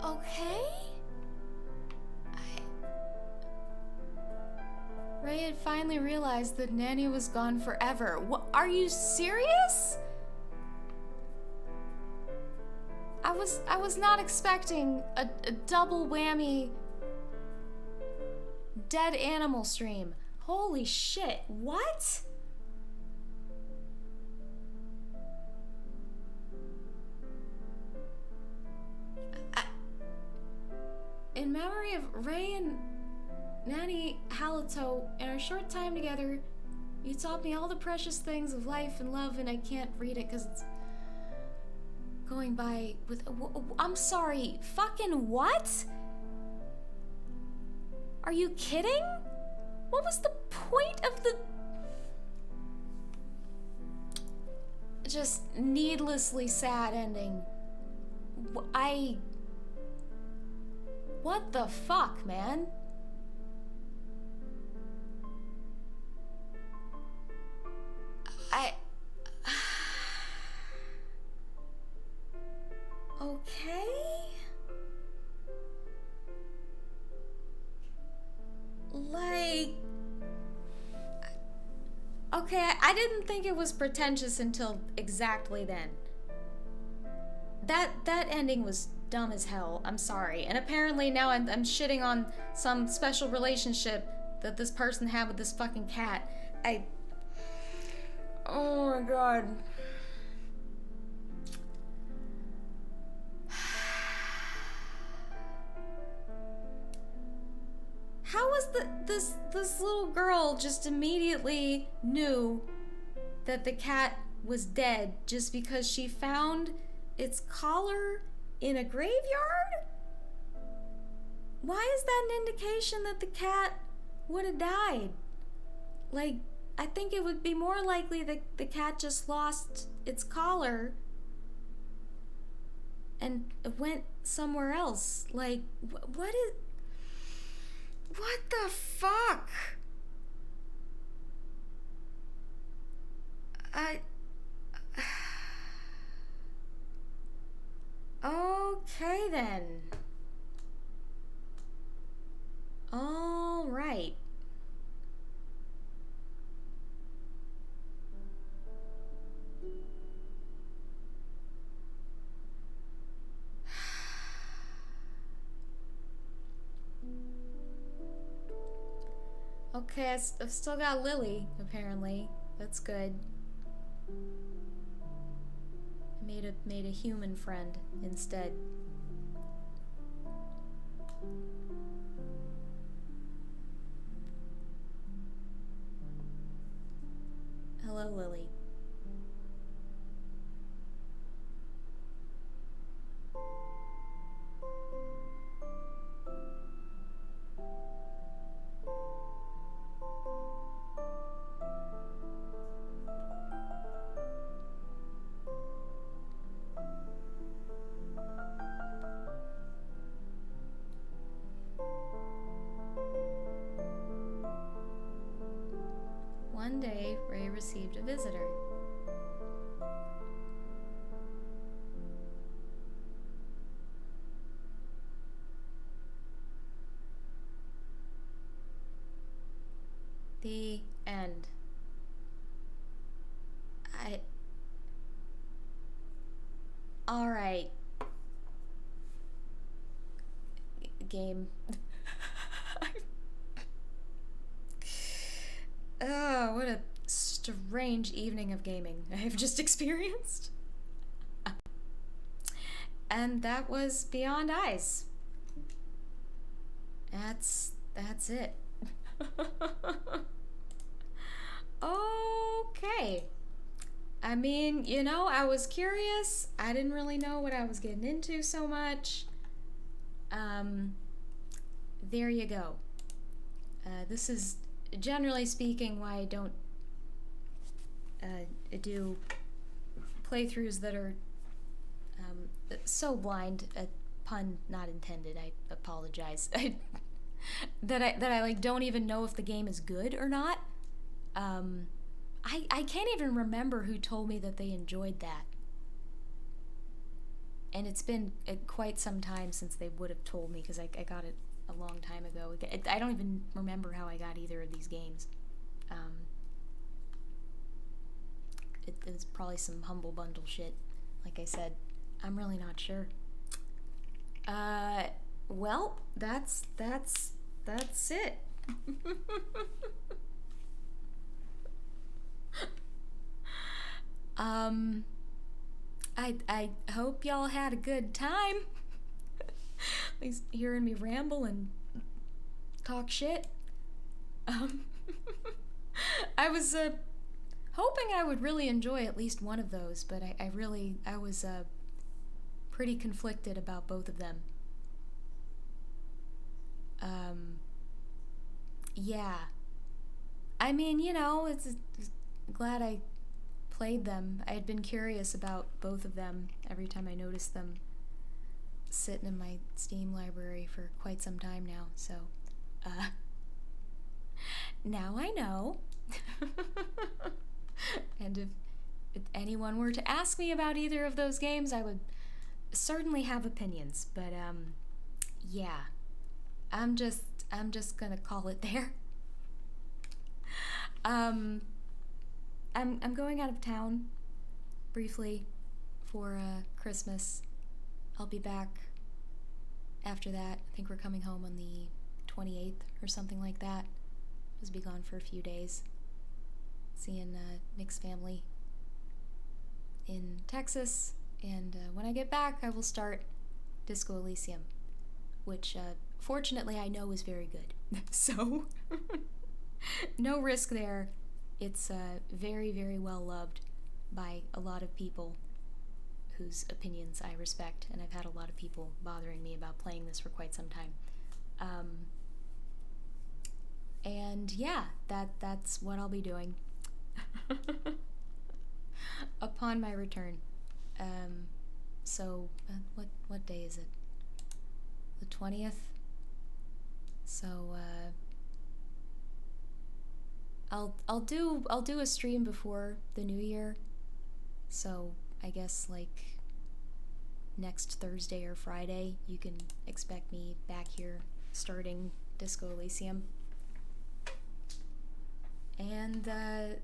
Okay? Ray had finally realized that Nanny was gone forever. What? Are you serious? I was not expecting a double whammy dead animal stream. Holy shit, what? In memory of Ray and Nanny Halito, in our short time together, you taught me all the precious things of life and love, and I can't read it because it's going by with... I'm sorry, fucking what? Are you kidding? What was the point of the... just needlessly sad ending? What the fuck, man? Okay? Like... Okay, I didn't think it was pretentious until exactly then. That ending was dumb as hell. I'm sorry. And apparently now I'm shitting on some special relationship that this person had with this fucking cat. Oh my god. How was this little girl just immediately knew that the cat was dead just because she found its collar in a graveyard? Why is that an indication that the cat would have died? Like, I think it would be more likely that the cat just lost its collar and went somewhere else. Like, what the fuck? Okay, I've still got Lily, apparently. That's good. I made a human friend instead. Hello, Lily. One day, Ray received a visitor. The end. Alright. Game. Oh, what a strange evening of gaming I have just experienced. And that was Beyond Eyes. That's it. Okay. I mean, you know, I was curious. I didn't really know what I was getting into so much. There you go. This is, generally speaking, why I don't do playthroughs that are so blind. A pun not intended. I apologize. that I like don't even know if the game is good or not. I can't even remember who told me that they enjoyed that. And it's been quite some time since they would have told me, because I got it a long time ago. I don't even remember how I got either of these games. It was probably some Humble Bundle shit. Like I said, I'm really not sure. Well, that's it. I hope y'all had a good time. At least hearing me ramble and talk shit. I was hoping I would really enjoy at least one of those, but I was pretty conflicted about both of them. Yeah. I mean, you know, it's glad I played them. I had been curious about both of them every time I noticed them sitting in my Steam library for quite some time now, so now I know. And if anyone were to ask me about either of those games, I would certainly have opinions, but yeah. I'm just gonna call it there. I'm going out of town briefly for Christmas. I'll be back after that. I think we're coming home on the 28th or something like that. Just be gone for a few days, seeing Nick's family in Texas, and when I get back I will start Disco Elysium, which fortunately I know is very good. So no risk there. It's very, very well loved by a lot of people whose opinions I respect, and I've had a lot of people bothering me about playing this for quite some time. And yeah, that's what I'll be doing upon my return. So what day is it? The 20th? So I'll do a stream before the new year. So I guess like next Thursday or Friday you can expect me back here starting Disco Elysium. And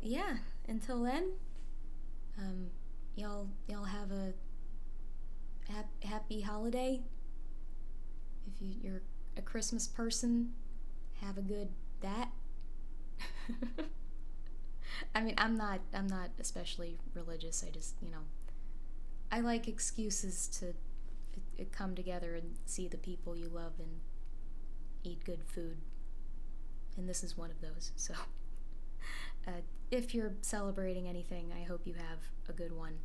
yeah, until then, y'all have a happy holiday. If you're a Christmas person, have a good that. I mean, I'm not especially religious. I just, I like excuses to come together and see the people you love and eat good food. And this is one of those. So, if you're celebrating anything, I hope you have a good one.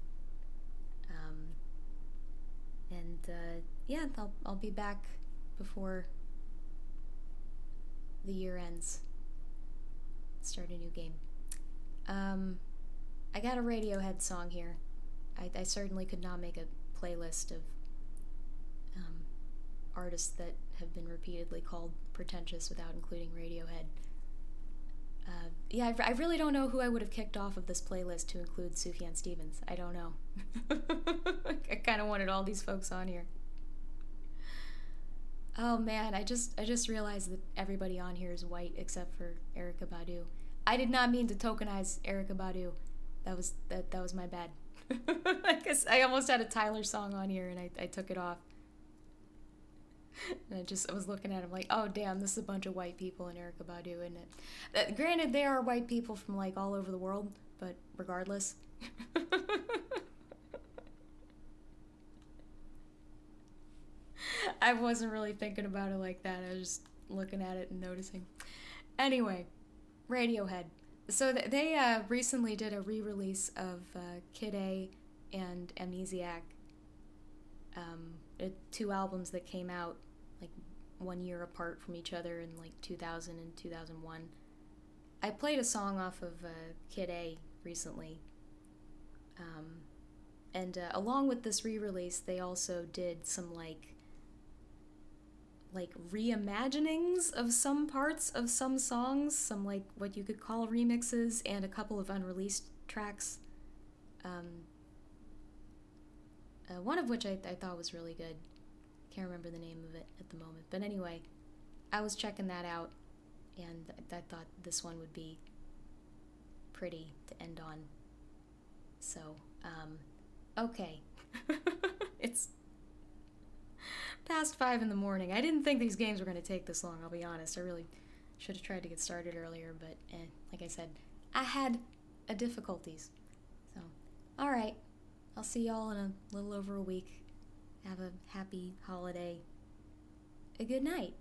Yeah, I'll be back before the year ends. Start a new game. I got a Radiohead song here. I certainly could not make a playlist of artists that have been repeatedly called pretentious without including Radiohead. Yeah, I really don't know who I would have kicked off of this playlist to include Sufjan Stevens. I don't know. I kind of wanted all these folks on here. Oh man, I just realized that everybody on here is white except for Erykah Badu. I did not mean to tokenize Erykah Badu. That was my bad. I guess I almost had a Tyler song on here and I took it off. And I was looking at him like, oh damn, this is a bunch of white people in Erykah Badu, isn't it? Granted, they are white people from like all over the world, but regardless. I wasn't really thinking about it like that. I was just looking at it and noticing. Anyway, Radiohead. So they recently did a re-release of Kid A and Amnesiac. Two albums that came out like 1 year apart from each other in like 2000 and 2001. I played a song off of Kid A recently. And along with this re-release, they also did some like reimaginings of some parts of some songs, some like what you could call remixes, and a couple of unreleased tracks. One of which I thought was really good. Can't remember the name of it at the moment. But anyway, I was checking that out, and I thought this one would be pretty to end on. So, okay. It's past 5 in the morning. I didn't think these games were going to take this long, I'll be honest. I really should have tried to get started earlier, but like I said, I had difficulties. So, alright. I'll see y'all in a little over a week. Have a happy holiday. A good night.